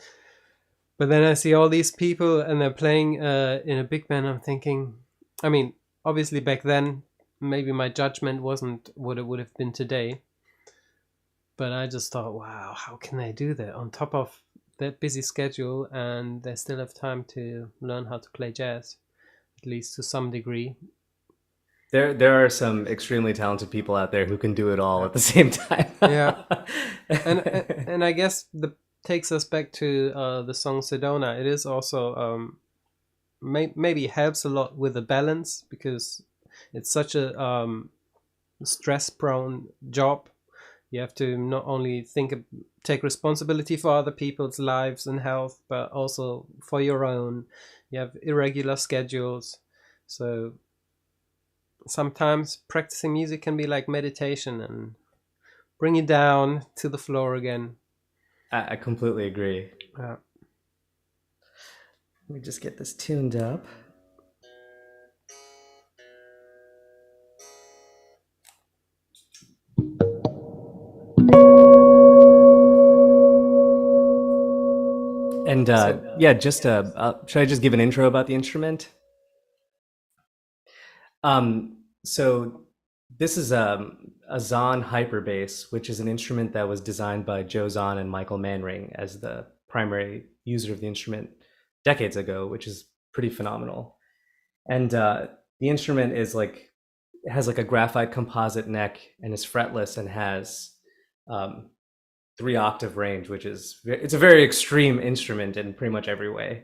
S1: But then I see all these people and they're playing in a big band. I'm thinking, I mean, obviously back then, maybe my judgment wasn't what it would have been today. But I just thought, wow, how can they do that on top of that busy schedule, and they still have time to learn how to play jazz, at least to some degree.
S2: There are some extremely talented people out there who can do it all
S1: Yeah,
S2: at the same time.
S1: yeah. And I guess the takes us back to the song Sedona. It is also maybe helps a lot with the balance, because it's such a stress-prone job. You have to not only take responsibility for other people's lives and health, but also for your own. You have irregular schedules, so sometimes practicing music can be like meditation and bring you down to the floor again.
S2: I completely agree.
S1: Uh,
S2: Let me just get this tuned up. And
S1: so,
S2: yeah, just should I just give an intro about the instrument? So this is a Zahn hyperbass, which is an instrument that was designed by Joe Zahn and Michael Manring as the primary user of the instrument decades ago, which is pretty phenomenal. And the instrument is like, it has like a graphite composite neck and is fretless and has 3 octave range, which is, it's a very extreme instrument in pretty much every way.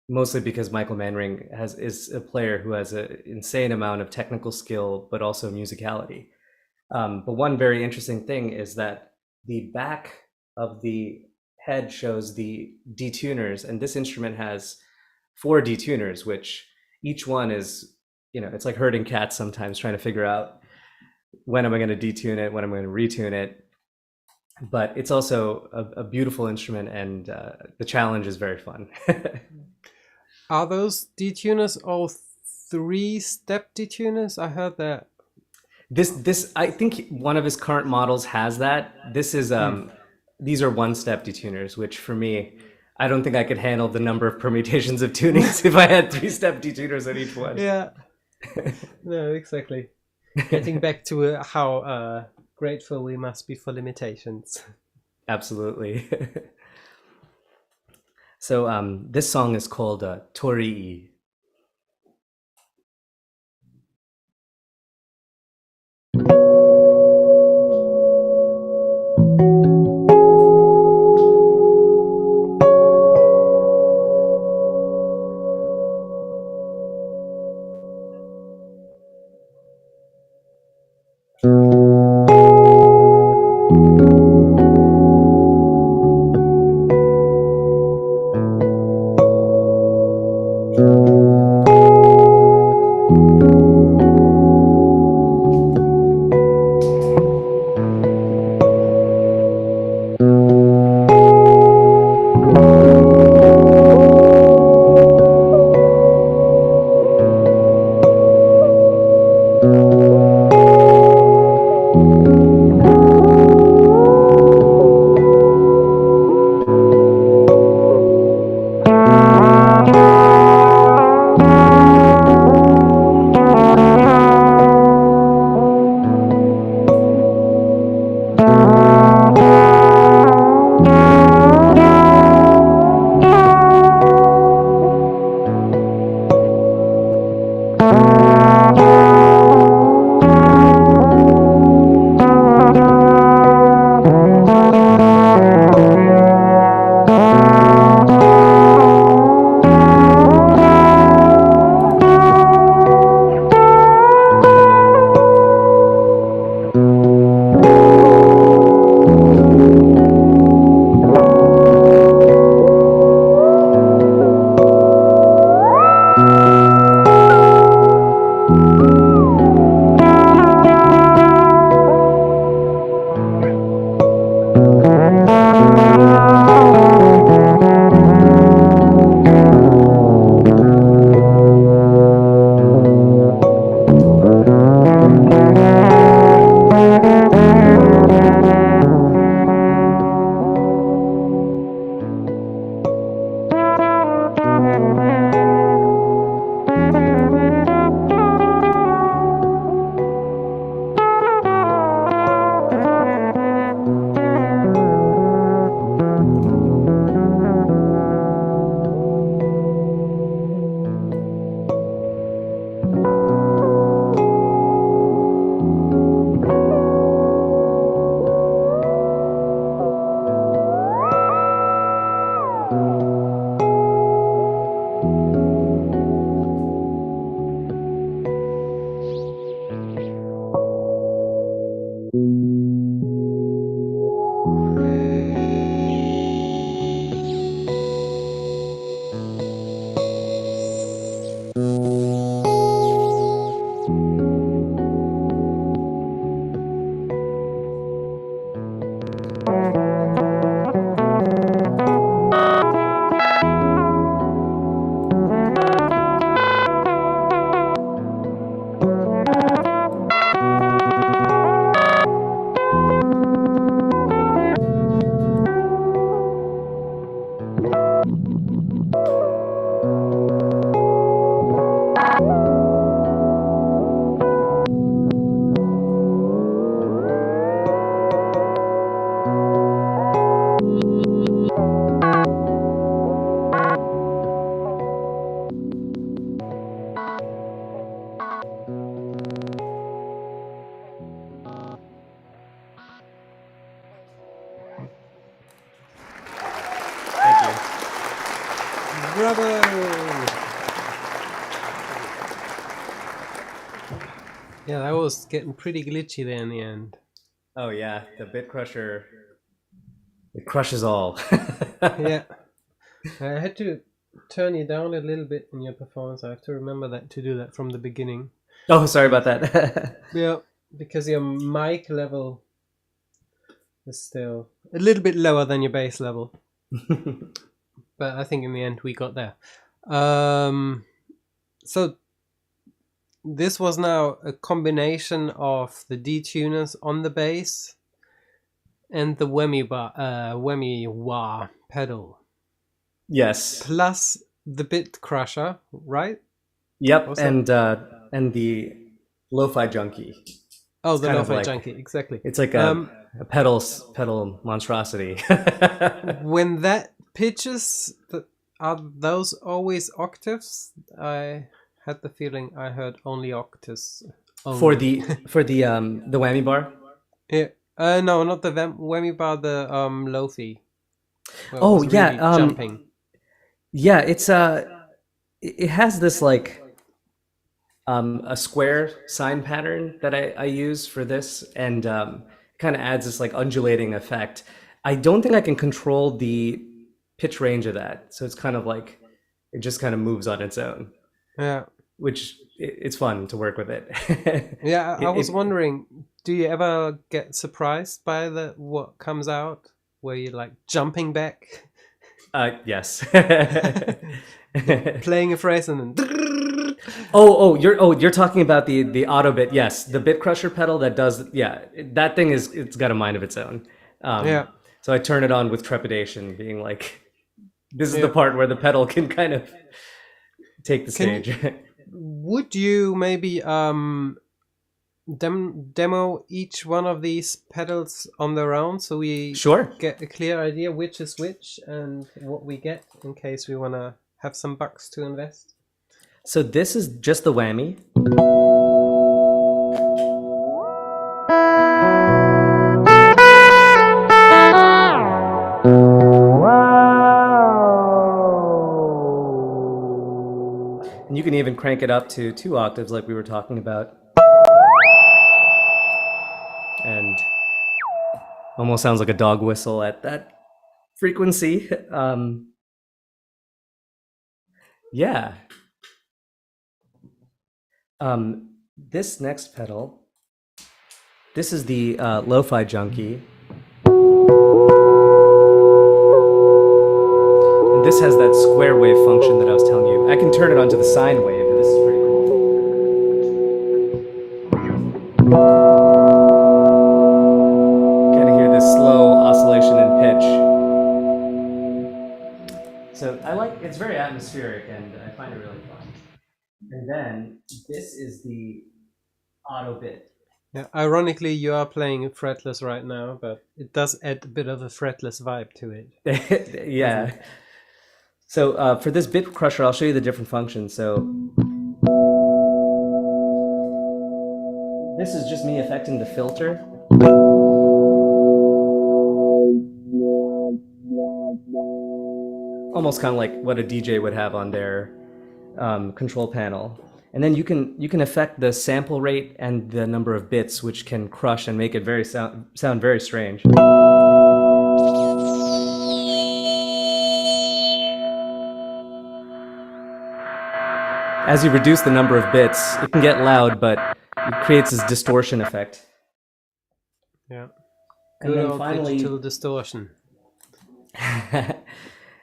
S2: Mostly because Michael Manring is a player who has an insane amount of technical skill, but also musicality. But one very interesting thing is that the back of the head shows the detuners, and this instrument has 4 detuners, which each one is, it's like herding cats sometimes, trying to figure out when am I going to detune it, when am I going to retune it. But it's also a beautiful instrument, and the challenge is very fun.
S1: are those detuners all 3-step detuners? I heard that.
S2: This I think one of his current models has that. This is these are 1-step detuners, which for me, I don't think I could handle the number of permutations of tunings if I had 3-step detuners on each one.
S1: Yeah, no, exactly. Getting back to how grateful we must be for limitations.
S2: Absolutely. So this song is called Torii.
S1: Bravo! Yeah, that was getting pretty glitchy there in the end.
S2: Oh yeah, the bit crusher, it crushes all.
S1: Yeah. I had to turn you down a little bit in your performance. I have to remember that to do that from the beginning.
S2: Oh, sorry about that.
S1: Yeah, because your mic level is still a little bit lower than your bass level. But I think in the end we got there. So this was now a combination of the detuners on the bass and the whammy wah pedal,
S2: Yes.
S1: plus the bit crusher, right?
S2: Yep,
S1: Was that?
S2: and the lo-fi junkie.
S1: Oh,
S2: It's
S1: the
S2: kind of
S1: lo-fi
S2: like
S1: junkie, exactly.
S2: it's like a pedal monstrosity.
S1: When that pitches, are those always octaves? I had the feeling I heard only octaves.
S2: for
S1: Only.
S2: the whammy bar.
S1: Yeah. No, not the whammy bar. The lofi, where it
S2: Oh
S1: was
S2: yeah,
S1: really jumping.
S2: yeah. It's it has this like a square sign pattern that I use for this, and kind of adds this like undulating effect. I don't think I can control the pitch range of that, so it's kind of like it just kind of moves on its own,
S1: Yeah.
S2: which it's fun to work with it.
S1: Yeah, I was
S2: It-
S1: wondering, do you ever get surprised by what comes out, where you're like jumping back,
S2: yes.
S1: playing a phrase, and then
S2: You're talking about the auto bit. Yes, the bit crusher pedal that does. Yeah, that thing it's got a mind of its own.
S1: yeah,
S2: So I turn it on with trepidation, being like, this is
S1: yeah.
S2: the part where the pedal can kind of take the
S1: Can
S2: stage.
S1: Would you maybe demo each one of these pedals on their own, so we
S2: Sure.
S1: get a clear idea which is which and what we get, in case we want to have some bucks to invest?
S2: So this is just the whammy. And you can even crank it up to 2 octaves like we were talking about. And almost sounds like a dog whistle at that frequency. Yeah. This next pedal, this is the lo-fi junkie. And this has that square wave function that I was telling you. I can turn it onto the sine wave, and this is pretty cool. Kind of hear this slow oscillation in pitch. So I like, it's very atmospheric, and I find it really fun. And then this is the auto bit.
S1: Yeah, ironically, you are playing fretless right now, but it does add a bit of a fretless vibe to it.
S2: Yeah. So for this bit crusher, I'll show you the different functions. So this is just me affecting the filter. Almost kind of like what a DJ would have on their control panel. And then you can affect the sample rate and the number of bits, which can crush and make it sound very strange. As you reduce the number of bits, it can get loud, but it creates this distortion effect.
S1: Yeah.
S2: And
S1: Good
S2: then
S1: old
S2: finally,
S1: digital distortion.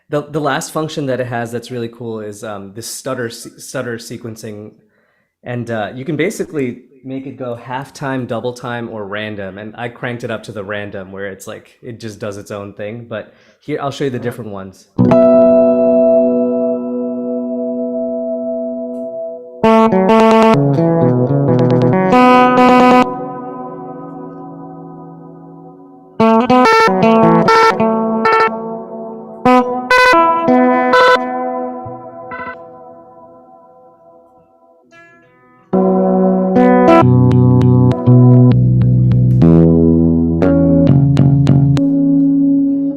S2: the last function that it has that's really cool is this stutter sequencing, and you can basically make it go half time, double time, or random. And I cranked it up to the random, where it's like it just does its own thing. But here, I'll show you the different ones.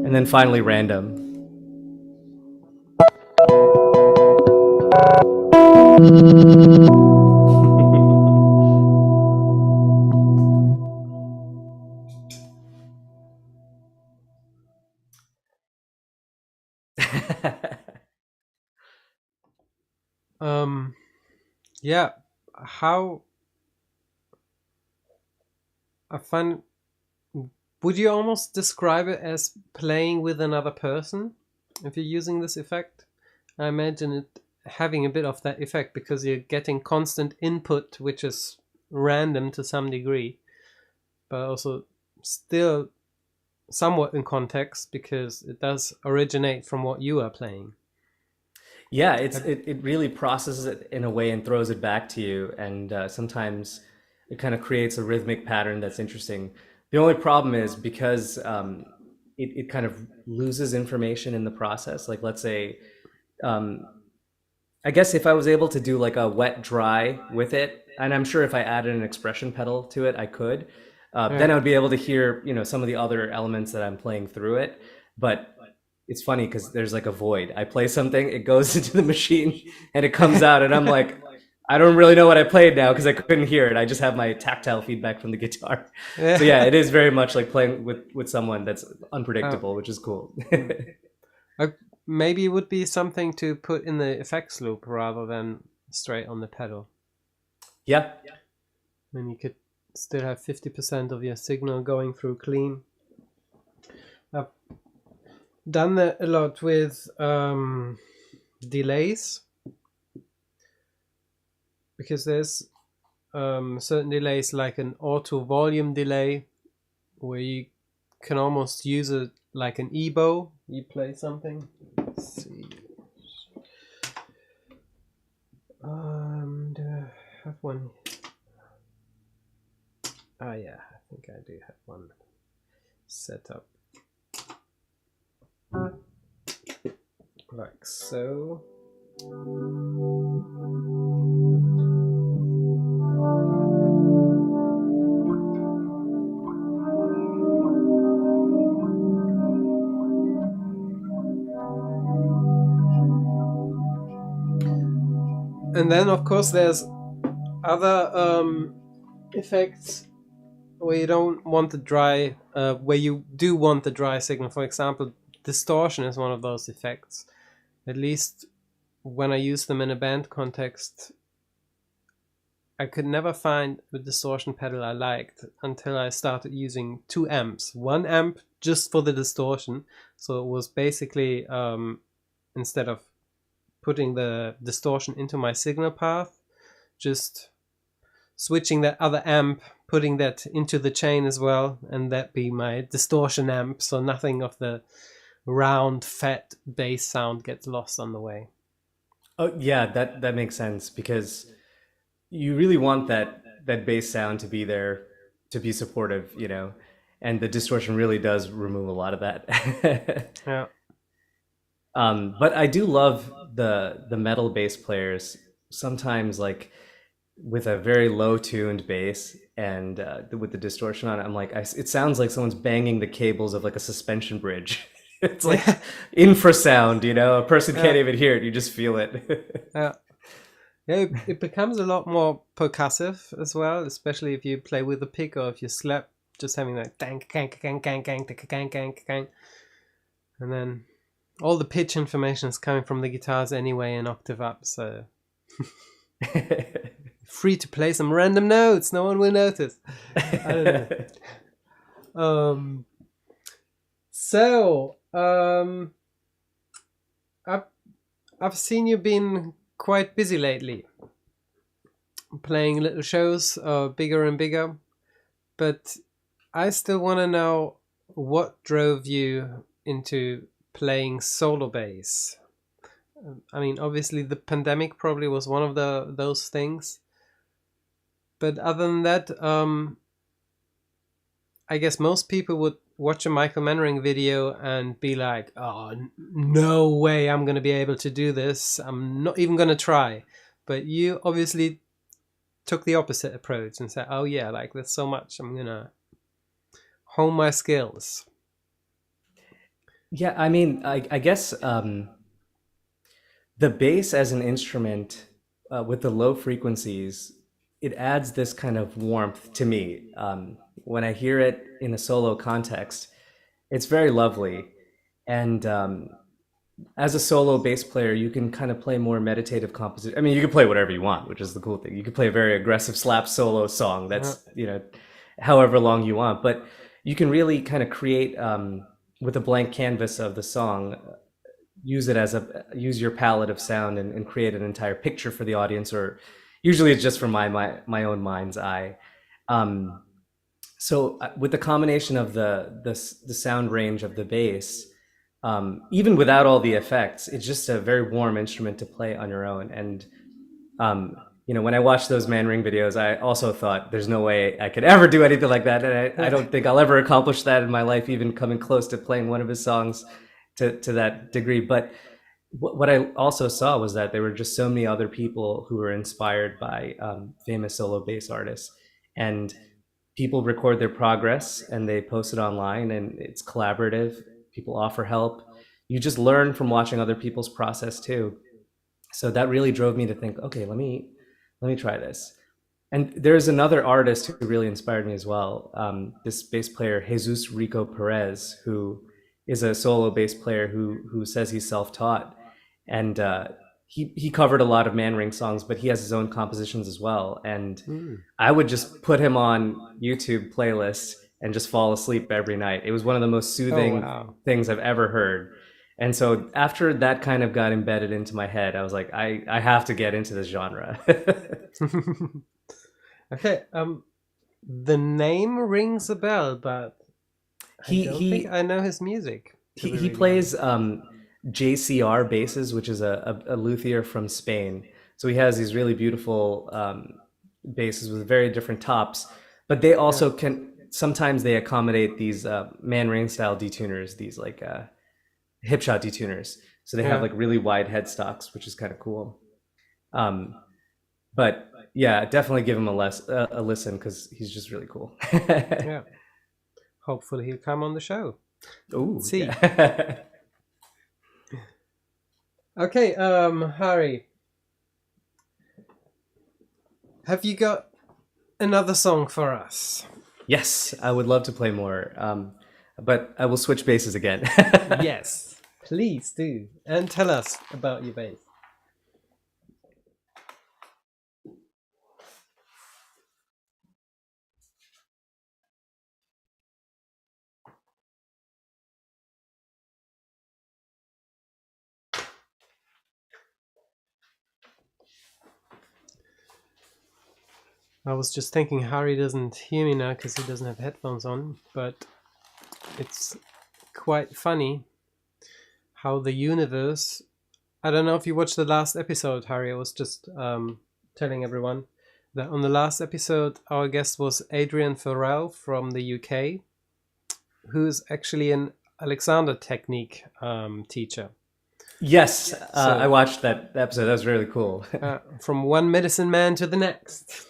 S2: And then finally random.
S1: Um, yeah, how I find. Would you almost describe it as playing with another person if you're using this effect? I imagine it having a bit of that effect because you're getting constant input, which is random to some degree, but also still somewhat in context because it does originate from what you are playing.
S2: Yeah,
S1: Have-
S2: it really processes it in a way and throws it back to you, and sometimes it kind of creates a rhythmic pattern that's interesting. The only problem is because it kind of loses information in the process. Like, let's say, um, I guess if I was able to do like a wet dry with it, and I'm sure if I added an expression pedal to it, I could. Then
S1: Yeah.
S2: I would be able to hear, some of the other elements that I'm playing through it. But it's funny because there's like a void. I play something, it goes into the machine, and it comes out, and I'm like, I don't really know what I played now because I couldn't hear it. I just have my tactile feedback from the guitar. So yeah,
S1: Yeah.
S2: it is very much like playing with someone that's
S1: Oh,
S2: unpredictable, which is cool.
S1: mm. Uh, Maybe it would be something to put in the effects loop rather than straight on the pedal.
S2: Yeah.
S1: Then you could still have 50% of your signal going through clean. I've done that a lot with delays because there's certain delays like an auto volume delay where you can almost use it like an ebow. You play something. Let's see. Do I have one? Ah, yeah, I think I do have one set up like so. And then, of course, there's other effects where you don't want the dry, where you do want the dry signal. For example, distortion is one of those effects. At least when I use them in a band context, I could never find the distortion pedal I liked until I started using two amps. One amp just for the distortion, so it was basically instead of putting the distortion into my signal path, just switching that other amp, putting that into the chain as well, and that be my distortion amp, so nothing of the round, fat bass sound gets lost on the way.
S2: Oh yeah, that makes sense because you really want that bass sound to be there to be supportive, and the distortion really does remove a lot of that.
S1: Yeah.
S2: But I do love the metal bass players sometimes like with a very low tuned bass and with the distortion on it. I'm like, it sounds like someone's banging the cables of like a suspension bridge. It's like
S1: Yeah.
S2: infrasound, a person
S1: Yeah.
S2: can't even hear it, you just feel it.
S1: Yeah. Yeah, it becomes a lot more percussive as well, especially if you play with a pick or if you slap, just having that dang, gang, gang, gang, gang, gang, gang, gang, and then all the pitch information is coming from the guitars anyway, an octave up, so free to play some random notes. No one will notice. I don't know. Um. So, I've I've seen you been quite busy lately, playing little shows, bigger and bigger. But I still want to know what drove you into playing solo bass. I mean, obviously the pandemic probably was one of those things. But other than that, I guess most people would watch a Michael Mannering video and be like, "Oh, no way, I'm gonna be able to do this. I'm not even gonna try." But you obviously took the opposite approach and said, "Oh yeah, like there's so much. I'm gonna hone my skills."
S2: Yeah, I mean, I guess the bass as an instrument with the low frequencies, it adds this kind of warmth to me. When I hear it in a solo context, it's very lovely. And as a solo bass player, you can kind of play more meditative composition. I mean, you can play whatever you want, which is the cool thing. You can play a very aggressive slap solo song
S1: Yeah.
S2: that's, however long you want, but you can really kind of create with a blank canvas of the song, use your palette of sound and create an entire picture for the audience, or usually it's just from my own mind's eye. Um, so with the combination of the sound range of the bass, even without all the effects, it's just a very warm instrument to play on your own. And when I watched those Man Ring videos, I also thought there's no way I could ever do anything like that, and I don't think I'll ever accomplish that in my life, even coming close to playing one of his songs to that degree. But what I also saw was that there were just so many other people who were inspired by famous solo bass artists, and people record their progress and they post it online, and it's collaborative. People offer help. You just learn from watching other people's process too. So that really drove me to think, okay, let me try this. And there's another artist who really inspired me as well. This bass player, Jesus Rico Perez, who is a solo bass player who says he's self-taught, and he covered a lot of Man Ring songs, but he has his own compositions as well. And I would just put him on YouTube playlists and just fall asleep every night. It was one of the most soothing things I've ever heard. And so after that kind of got embedded into my head, I was like, I have to get into this genre.
S1: Okay, the name rings a bell, but I don't think I know his music.
S2: He plays JCR basses, which is a luthier from Spain. So he has these really beautiful basses with very different tops, but they also sometimes they accommodate these Man Ring style detuners, these like hip shot detuners. So they have like really wide headstocks, which is kind of cool. But yeah, definitely give him a listen, because he's just really cool.
S1: Yeah. Hopefully he'll come on the show.
S2: Ooh,
S1: see.
S2: Yeah.
S1: Okay, Hari, have you got another song for us?
S2: Yes, I would love to play more, but I will switch basses again.
S1: Yes, please do, and tell us about your bass. I was just thinking Hari doesn't hear me now because he doesn't have headphones on, but it's quite funny how the universe... I don't know if you watched the last episode, Hari. I was just telling everyone that on the last episode, our guest was Adrian Farrell from the UK, who's actually an Alexander technique teacher.
S2: Yes, I watched that episode. That was really cool.
S1: From one medicine man to the next.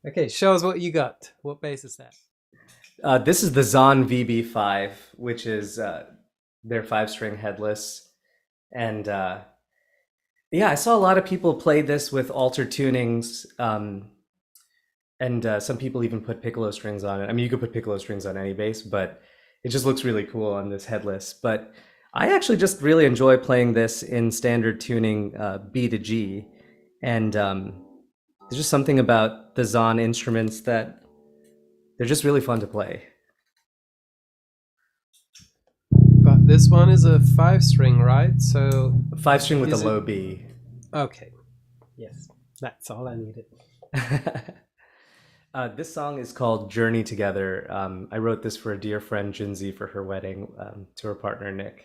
S1: Okay, show us what you got. What bass is that?
S2: This is the Zahn VB5, which is their 5-string headless. And yeah, I saw a lot of people play this with altered tunings. And some people even put piccolo strings on it. I mean, you could put piccolo strings on any bass, but it just looks really cool on this headless. But I actually just really enjoy playing this in standard tuning B to G. And there's just something about the Zahn instruments that they're just really fun to play.
S1: But this one is a 5-string, right? So
S2: 5-string with a low B.
S1: Okay. Yes, that's all I needed.
S2: This song is called Journey Together. I wrote this for a dear friend, Jinzi, for her wedding to her partner, Nick.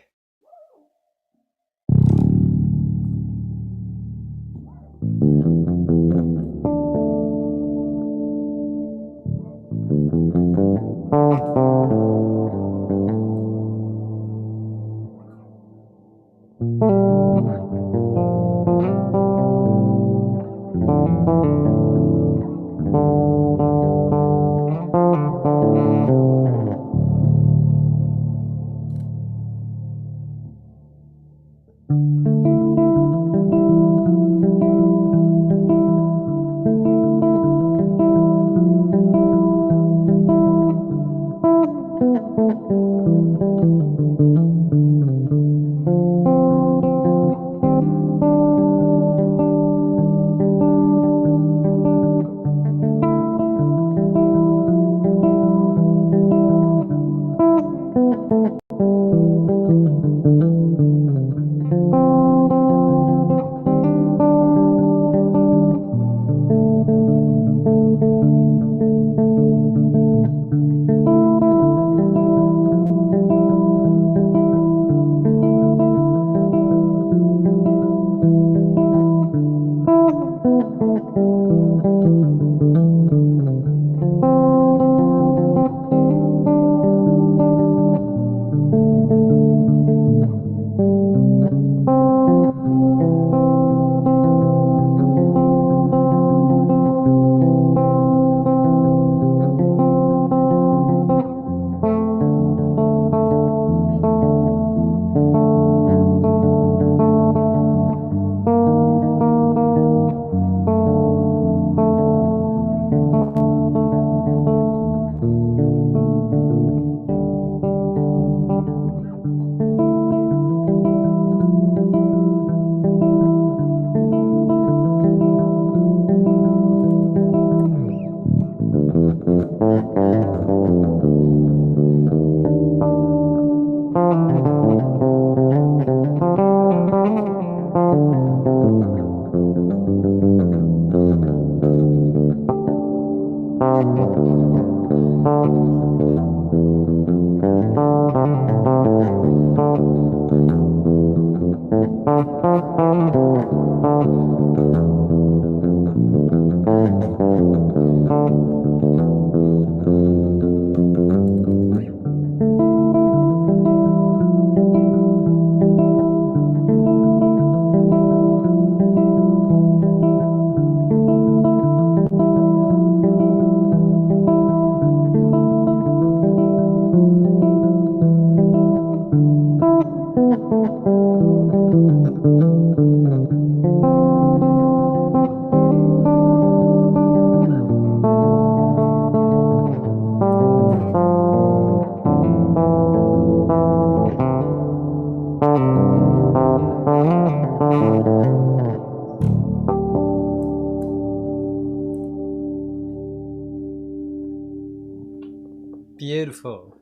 S1: beautiful.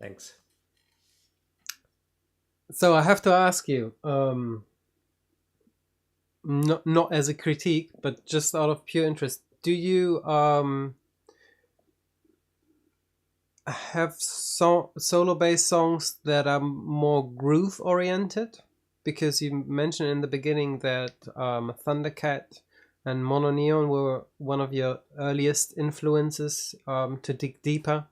S2: Thanks.
S1: So I have to ask you, not as a critique, but just out of pure interest, do you have solo bass songs that are more groove oriented? Because you mentioned in the beginning that Thundercat and Mono Neon were one of your earliest influences to dig deeper,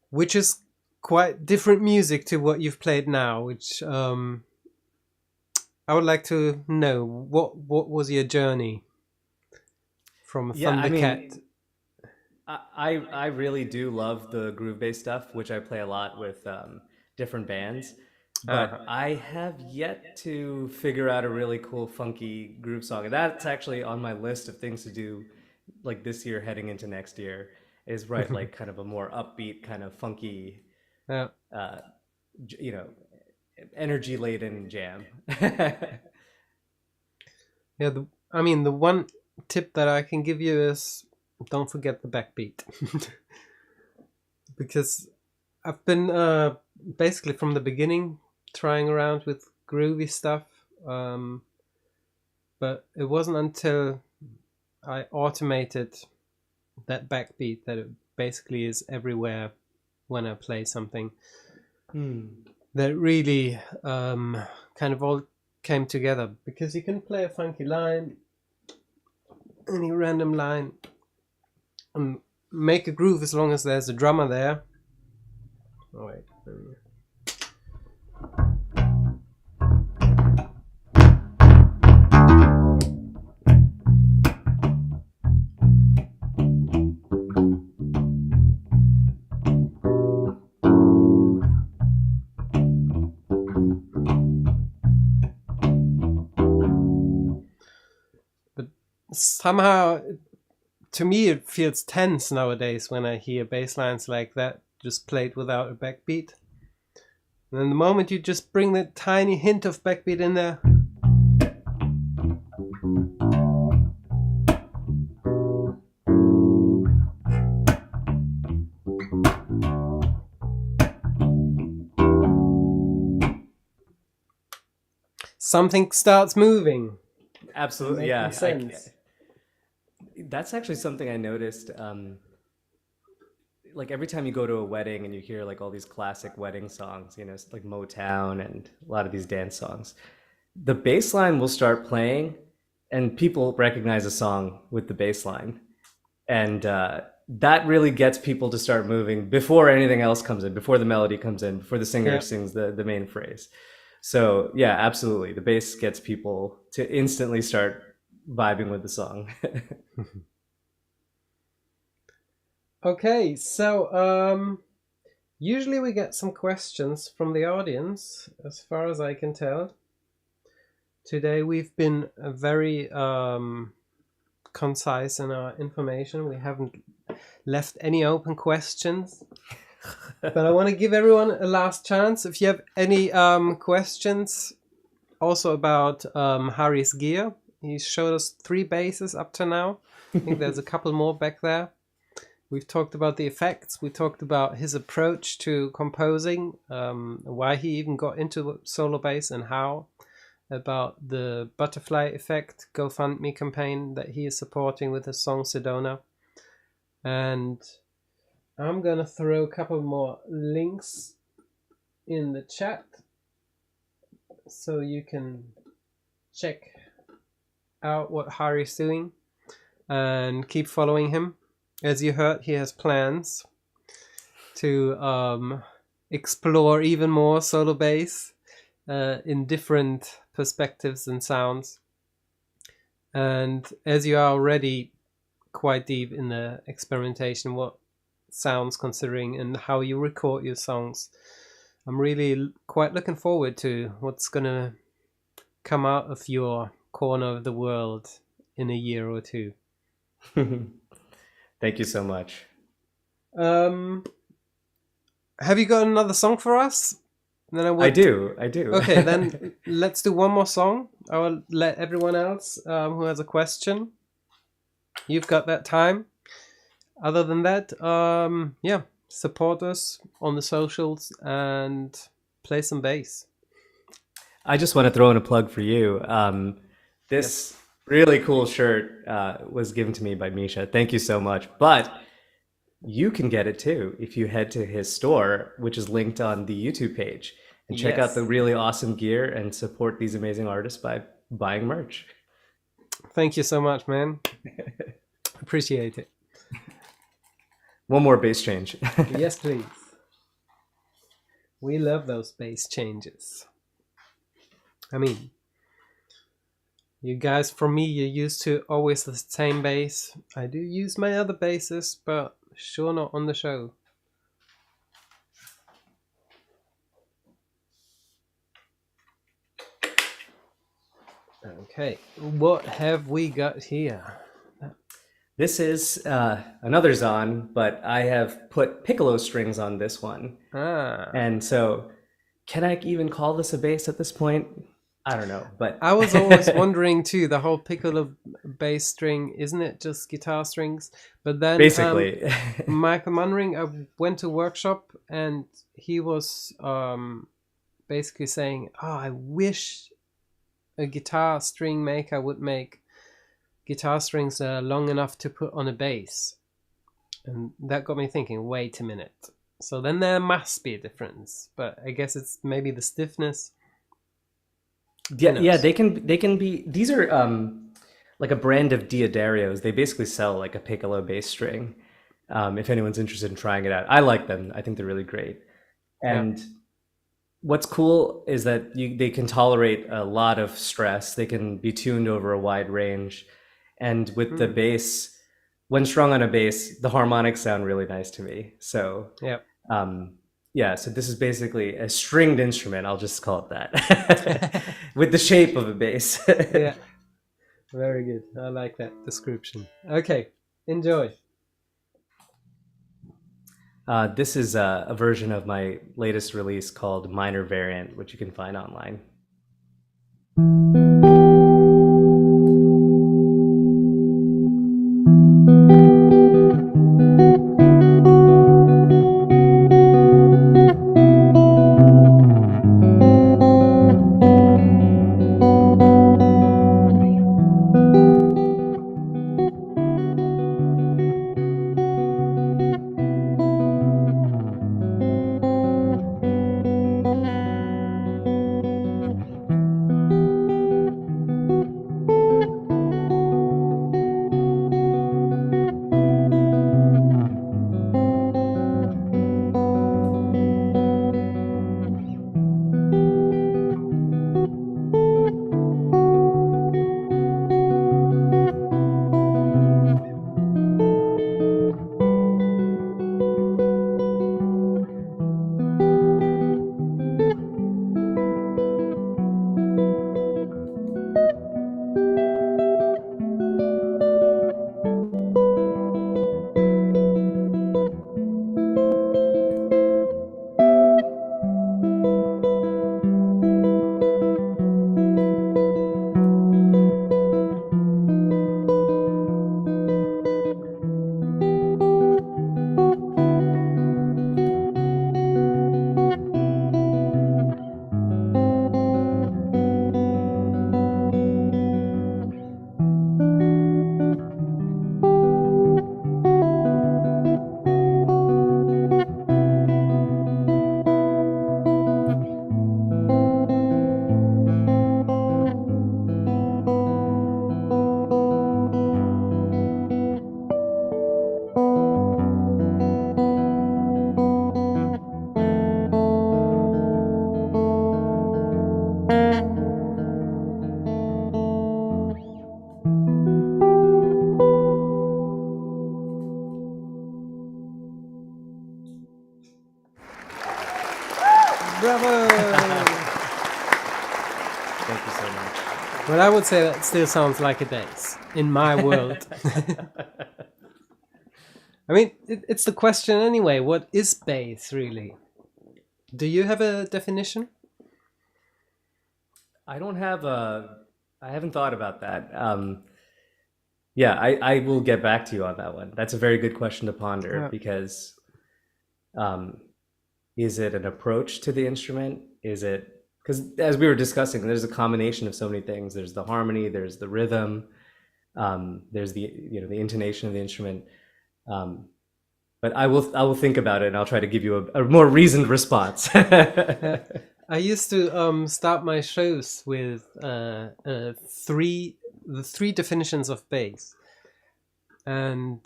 S1: which is quite different music to what you've played now, which I would like to know. What was your journey from
S2: Yeah, I
S1: Thundercat?
S2: mean, I really do love the groove based stuff, which I play a lot with different bands. But
S1: Uh-huh.
S2: I have yet to figure out a really cool funky groove song, and that's actually on my list of things to do, like this year heading into next year. Is write like kind of a more upbeat, kind of funky,
S1: Yeah.
S2: uh, you know, energy laden jam.
S1: Yeah, I mean, the one tip that I can give you is don't forget the backbeat. Because I've been basically from the beginning trying around with groovy stuff, but it wasn't until I automated that backbeat that it basically is everywhere when I play something
S2: Hmm.
S1: that really kind of all came together, because you can play a funky line, any random line, and make a groove as long as there's a drummer there. Oh, wait. But somehow, to me, it feels tense nowadays when I hear bass lines like that just played without a backbeat. And then the moment you just bring that tiny hint of backbeat in there, something starts moving and
S2: Absolutely,
S1: making
S2: yeah.
S1: sense.
S2: That's actually something I noticed. Like every time you go to a wedding and you hear like all these classic wedding songs, like Motown and a lot of these dance songs, the bass line will start playing, and people recognize a song with the bass line, and that really gets people to start moving before anything else comes in, before the melody comes in, before the singer
S1: Yeah.
S2: sings the main phrase. So yeah, absolutely, the bass gets people to instantly start vibing with the song.
S1: Okay, so usually we get some questions from the audience, as far as I can tell. Today we've been very concise in our information. We haven't left any open questions. But I want to give everyone a last chance. If you have any questions also about Hari's gear, he showed us 3 basses up to now. I think there's a couple more back there. We've talked about the effects. We talked about his approach to composing, why he even got into solo bass and how, about the Butterfly Effect GoFundMe campaign that he is supporting with his song Sedona. And I'm gonna throw a couple more links in the chat so you can check out what Hari's doing and keep following him. As you heard, he has plans to explore even more solo bass in different perspectives and sounds. And as you are already quite deep in the experimentation, what sounds considering and how you record your songs, I'm really quite looking forward to what's gonna come out of your corner of the world in a year or two.
S2: Thank you so much.
S1: Have you got another song for us? Then
S2: I do.
S1: Okay, then let's do one more song. I will let everyone else who has a question. You've got that time. Other than that, yeah, support us on the socials and play some bass.
S2: I just want to throw in a plug for you.
S1: Yes.
S2: This really cool shirt was given to me by Mischa. Thank you so much. But you can get it too if you head to his store, which is linked on the YouTube page, and check out the
S1: Yes.
S2: really awesome gear and support these amazing artists by buying merch.
S1: Thank you so much, man. Appreciate it.
S2: One more bass change.
S1: Yes, please. We love those bass changes. I mean, you guys, for me, you're used to always the same bass. I do use my other basses, but sure not on the show. Okay, what have we got here?
S2: This is another Zon, but I have put piccolo strings on this one.
S1: Ah,
S2: And so, can I even call this a bass at this point? I don't know, but
S1: I was always wondering too. The whole piccolo bass string, isn't it just guitar strings? But then,
S2: basically,
S1: Michael Munring, I went to a workshop and he was basically saying, "Oh, I wish a guitar string maker would make guitar strings that are long enough to put on a bass." And that got me thinking, wait a minute. So then there must be a difference, but I guess it's maybe the stiffness.
S2: yeah, they can be. These are like a brand of Diodarios. They basically sell like a piccolo bass string. If anyone's interested in trying it out, I like them. I think they're really great.
S1: Yeah.
S2: And what's cool is that they can tolerate a lot of stress. They can be tuned over a wide range, and with the bass, when strung on a bass, the harmonics sound really nice to me. So
S1: Yeah.
S2: yeah, so this is basically a stringed instrument. I'll just call it that, with the shape of a bass.
S1: Yeah. Very good. I like that description. Okay. Enjoy.
S2: This is a version of my latest release called Minor Variant, which you can find online.
S1: Bravo!
S2: Thank you so much.
S1: Well, I would say that still sounds like a bass in my world. I mean, it's the question anyway. What is bass really? Do you have a definition?
S2: I don't have a. I haven't thought about that. Yeah, I will get back to you on that one. That's a very good question to ponder
S1: Yeah.
S2: because um, is it an approach to the instrument? Is it because as we were discussing, there's a combination of so many things. There's the harmony, there's the rhythm, there's the the intonation of the instrument. Um, but I will think about it and I'll try to give you a more reasoned response.
S1: Yeah. I used to start my shows with the three definitions of bass, and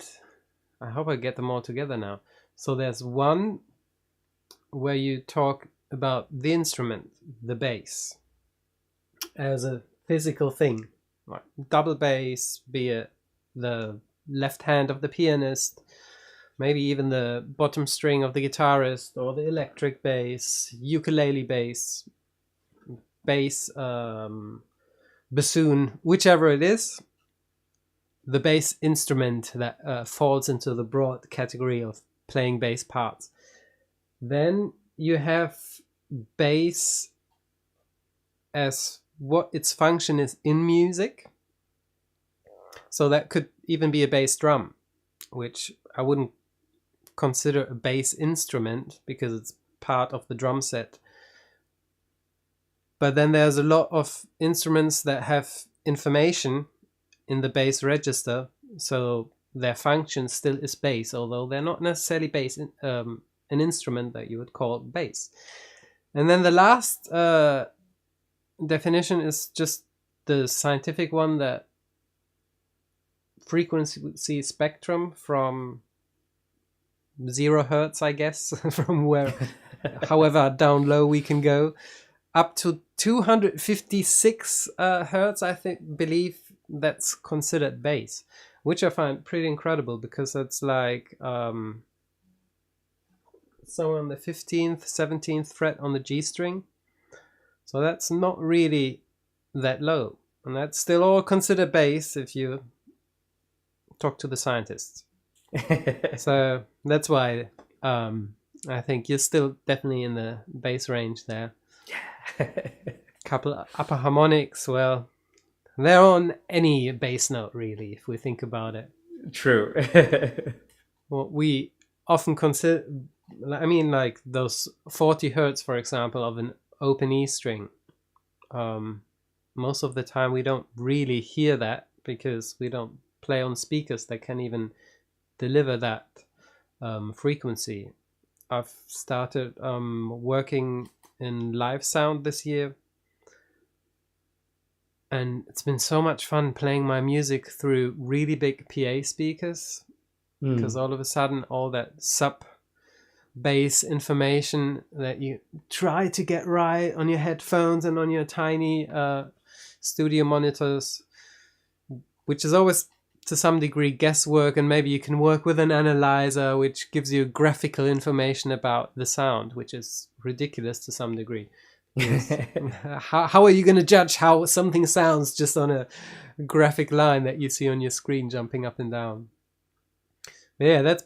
S1: I hope I get them all together now. So there's one where you talk about the instrument, the bass, as a physical thing, like double bass, be it the left hand of the pianist, maybe even the bottom string of the guitarist, or the electric bass, ukulele bass, bass, bassoon, whichever it is, the bass instrument that falls into the broad category of playing bass parts. Then you have bass as what its function is in music. So that could even be a bass drum, which I wouldn't consider a bass instrument because it's part of the drum set. But then there's a lot of instruments that have information in the bass register, so their function still is bass, although they're not necessarily bass, an instrument that you would call bass. And then the last definition is just the scientific one, that frequency spectrum from 0 hertz, I guess, from where, however down low we can go, up to 256 hertz, I believe that's considered bass, which I find pretty incredible because it's like somewhere on the 15th, 17th fret on the G string. So that's not really that low. And that's still all considered bass if you talk to the scientists. So that's why I think you're still definitely in the bass range there.
S2: Yeah.
S1: Couple upper harmonics, well, they're on any bass note, really, if we think about it.
S2: True.
S1: What we often consider, I mean, like those 40 hertz, for example, of an open E string. Most of the time we don't really hear that because we don't play on speakers that can even deliver that frequency. I've started working in live sound this year, and it's been so much fun playing my music through really big PA speakers, because all of a sudden all that sub bass information that you try to get right on your headphones and on your tiny studio monitors, which is always to some degree guesswork, and maybe you can work with an analyzer which gives you graphical information about the sound, which is ridiculous to some degree. How are you going to judge how something sounds just on a graphic line that you see on your screen jumping up and down? But yeah, that's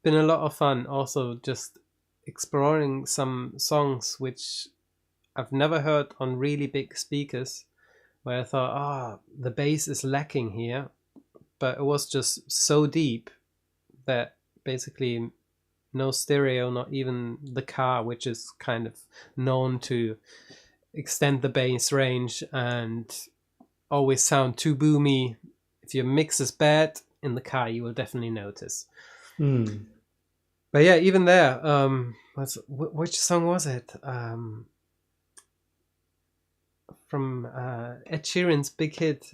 S1: been a lot of fun. Also, just exploring some songs which I've never heard on really big speakers, where I thought, the bass is lacking here, but it was just so deep that basically no stereo, not even the car, which is kind of known to extend the bass range and always sound too boomy. If your mix is bad in the car, you will definitely notice. But yeah, even there, which song was it? From Ed Sheeran's big hit.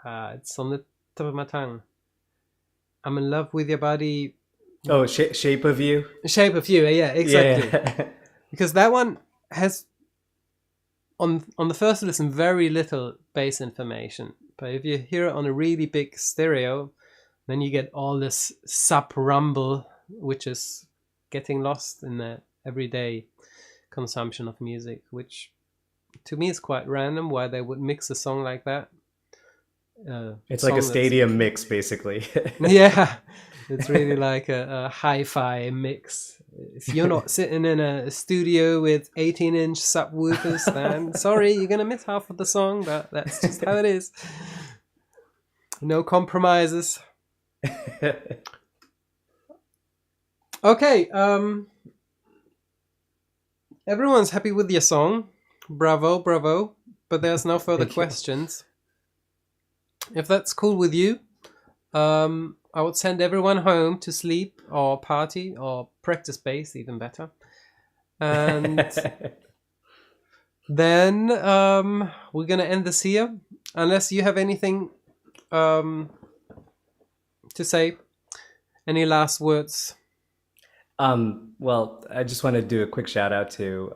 S1: It's on the tip of my tongue. I'm in love with your body.
S2: Oh, Shape of You.
S1: Shape of You. Yeah, exactly.
S2: Yeah.
S1: Because that one has on the first listen very little bass information, but if you hear it on a really big stereo, then you get all this sub rumble, which is getting lost in the everyday consumption of music, which to me is quite random why they would mix a song like that.
S2: It's like a stadium mix, basically.
S1: Yeah, it's really like a hi-fi mix. If you're not sitting in a studio with 18-inch subwoofers, then sorry, you're going to miss half of the song, but that's just how it is. No compromises. Okay, everyone's happy with your song. Bravo, bravo. But there's no further questions. If that's cool with you, I would send everyone home to sleep or party or practice bass, even better. And then we're going to end this here. Unless you have anything to say. Any last words?
S2: Well, I just want to do a quick shout out to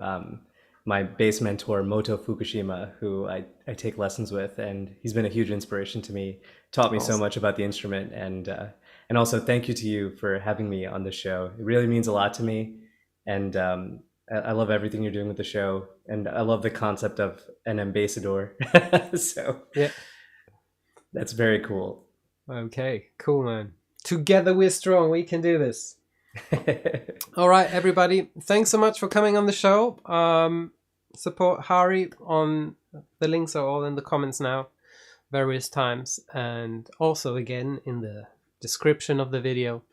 S2: my bass mentor, Moto Fukushima, who I take lessons with, and he's been a huge inspiration to me, taught me so much about the instrument, and also thank you to you for having me on the show. It really means a lot to me, and I love everything you're doing with the show, and I love the concept of an ambassador. So
S1: yeah,
S2: that's very cool.
S1: Okay, cool, man. Together we're strong. We can do this. All right, everybody. Thanks so much for coming on the show. Support Hari on the links are all in the comments now, various times, and also again in the description of the video.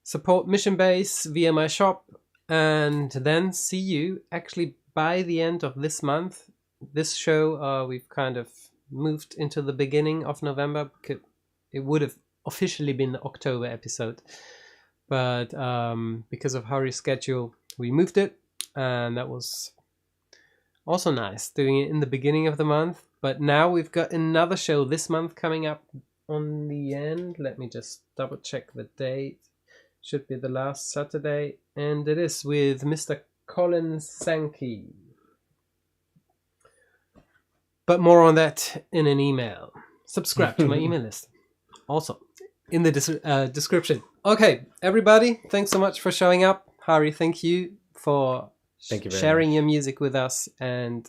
S1: Support Mission Bass via my shop, and then see you actually by the end of this month. This show we've kind of moved into the beginning of November because it would have officially been the October episode. But because of Hari's schedule, we moved it, and that was also nice, doing it in the beginning of the month. But now we've got another show this month coming up on the end. Let me just double check the date. Should be the last Saturday, and it is with Mr. Colin Sankey. But more on that in an email. Subscribe to my email list. Also, in the description. Okay, everybody, thanks so much for showing up. Hari, thank you for sharing your music with us and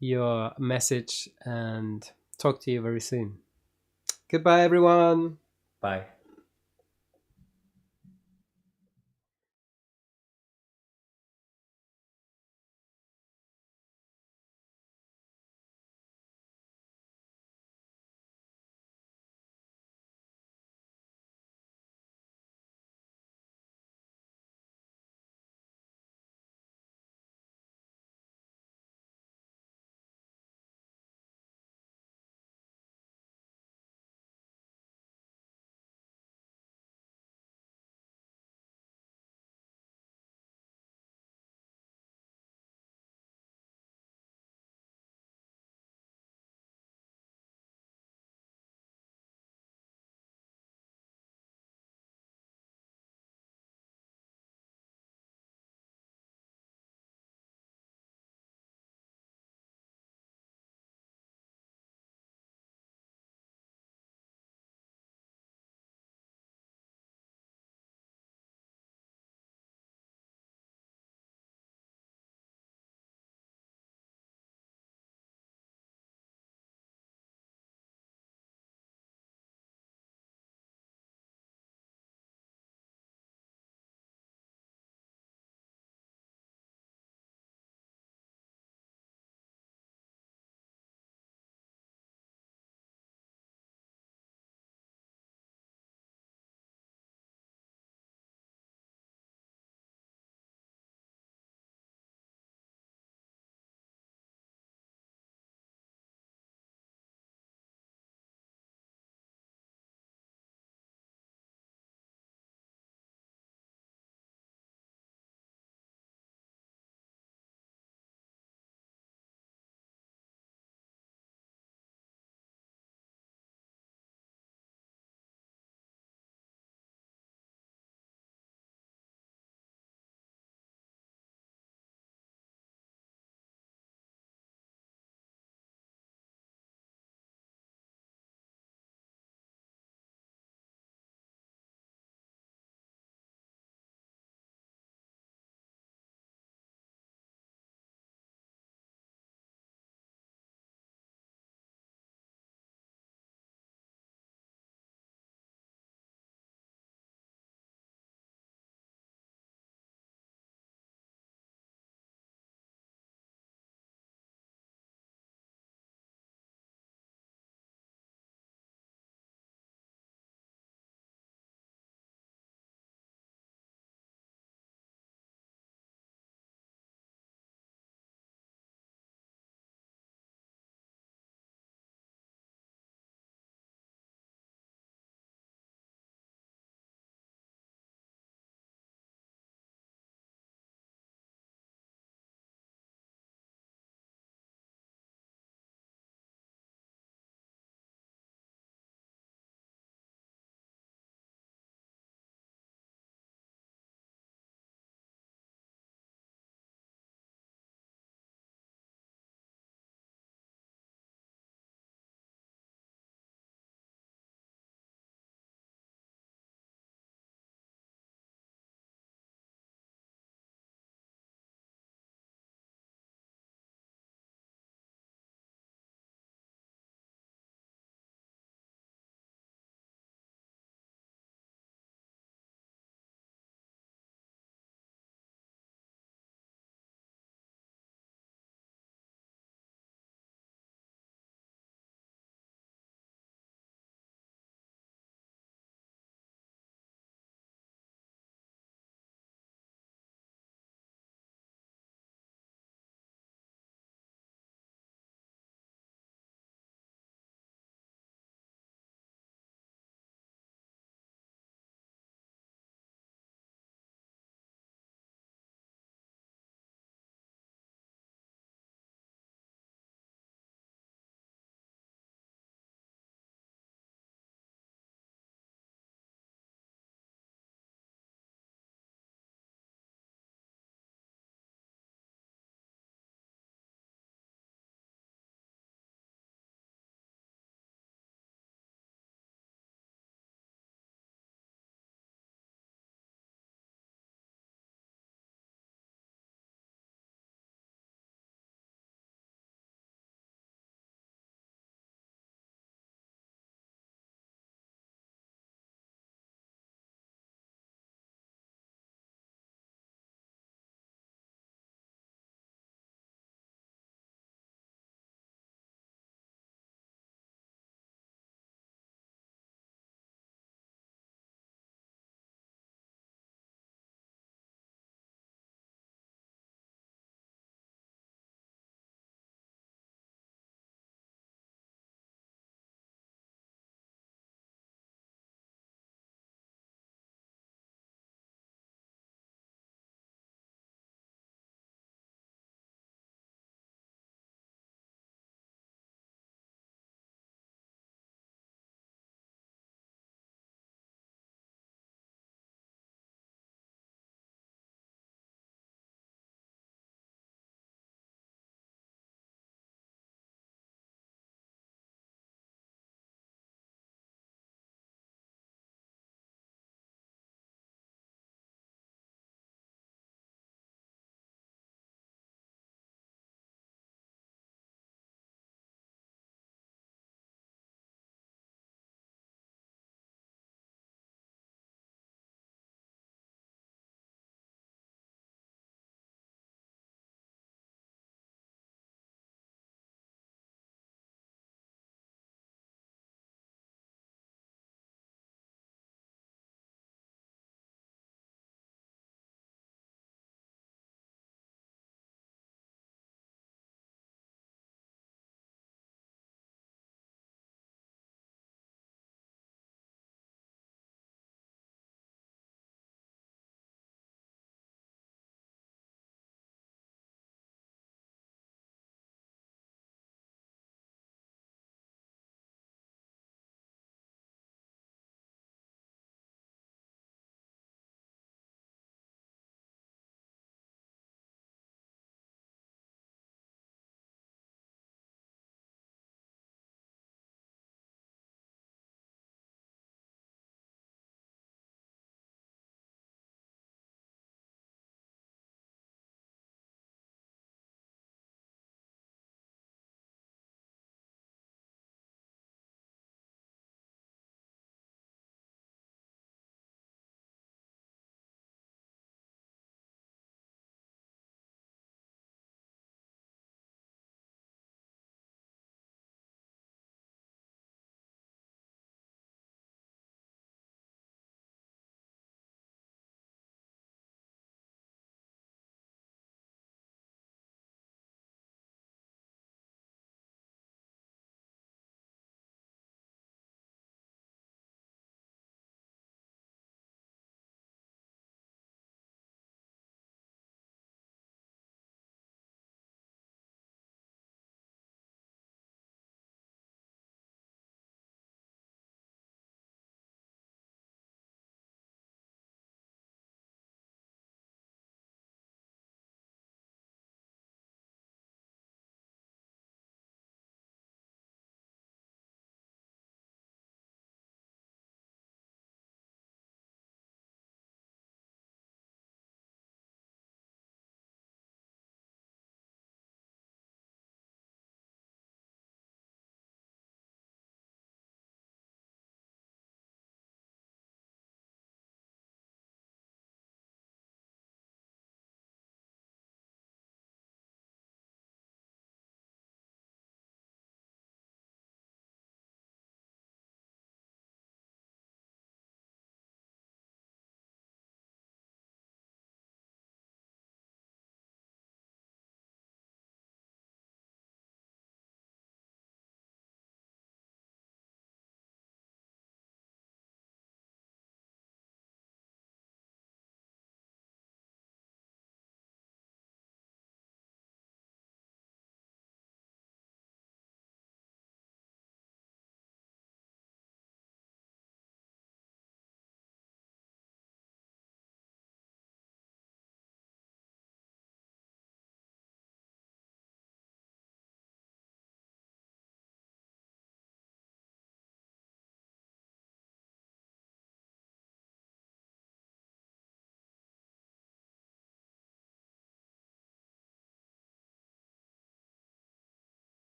S1: your message, and talk to you very soon. Goodbye, everyone.
S2: Bye.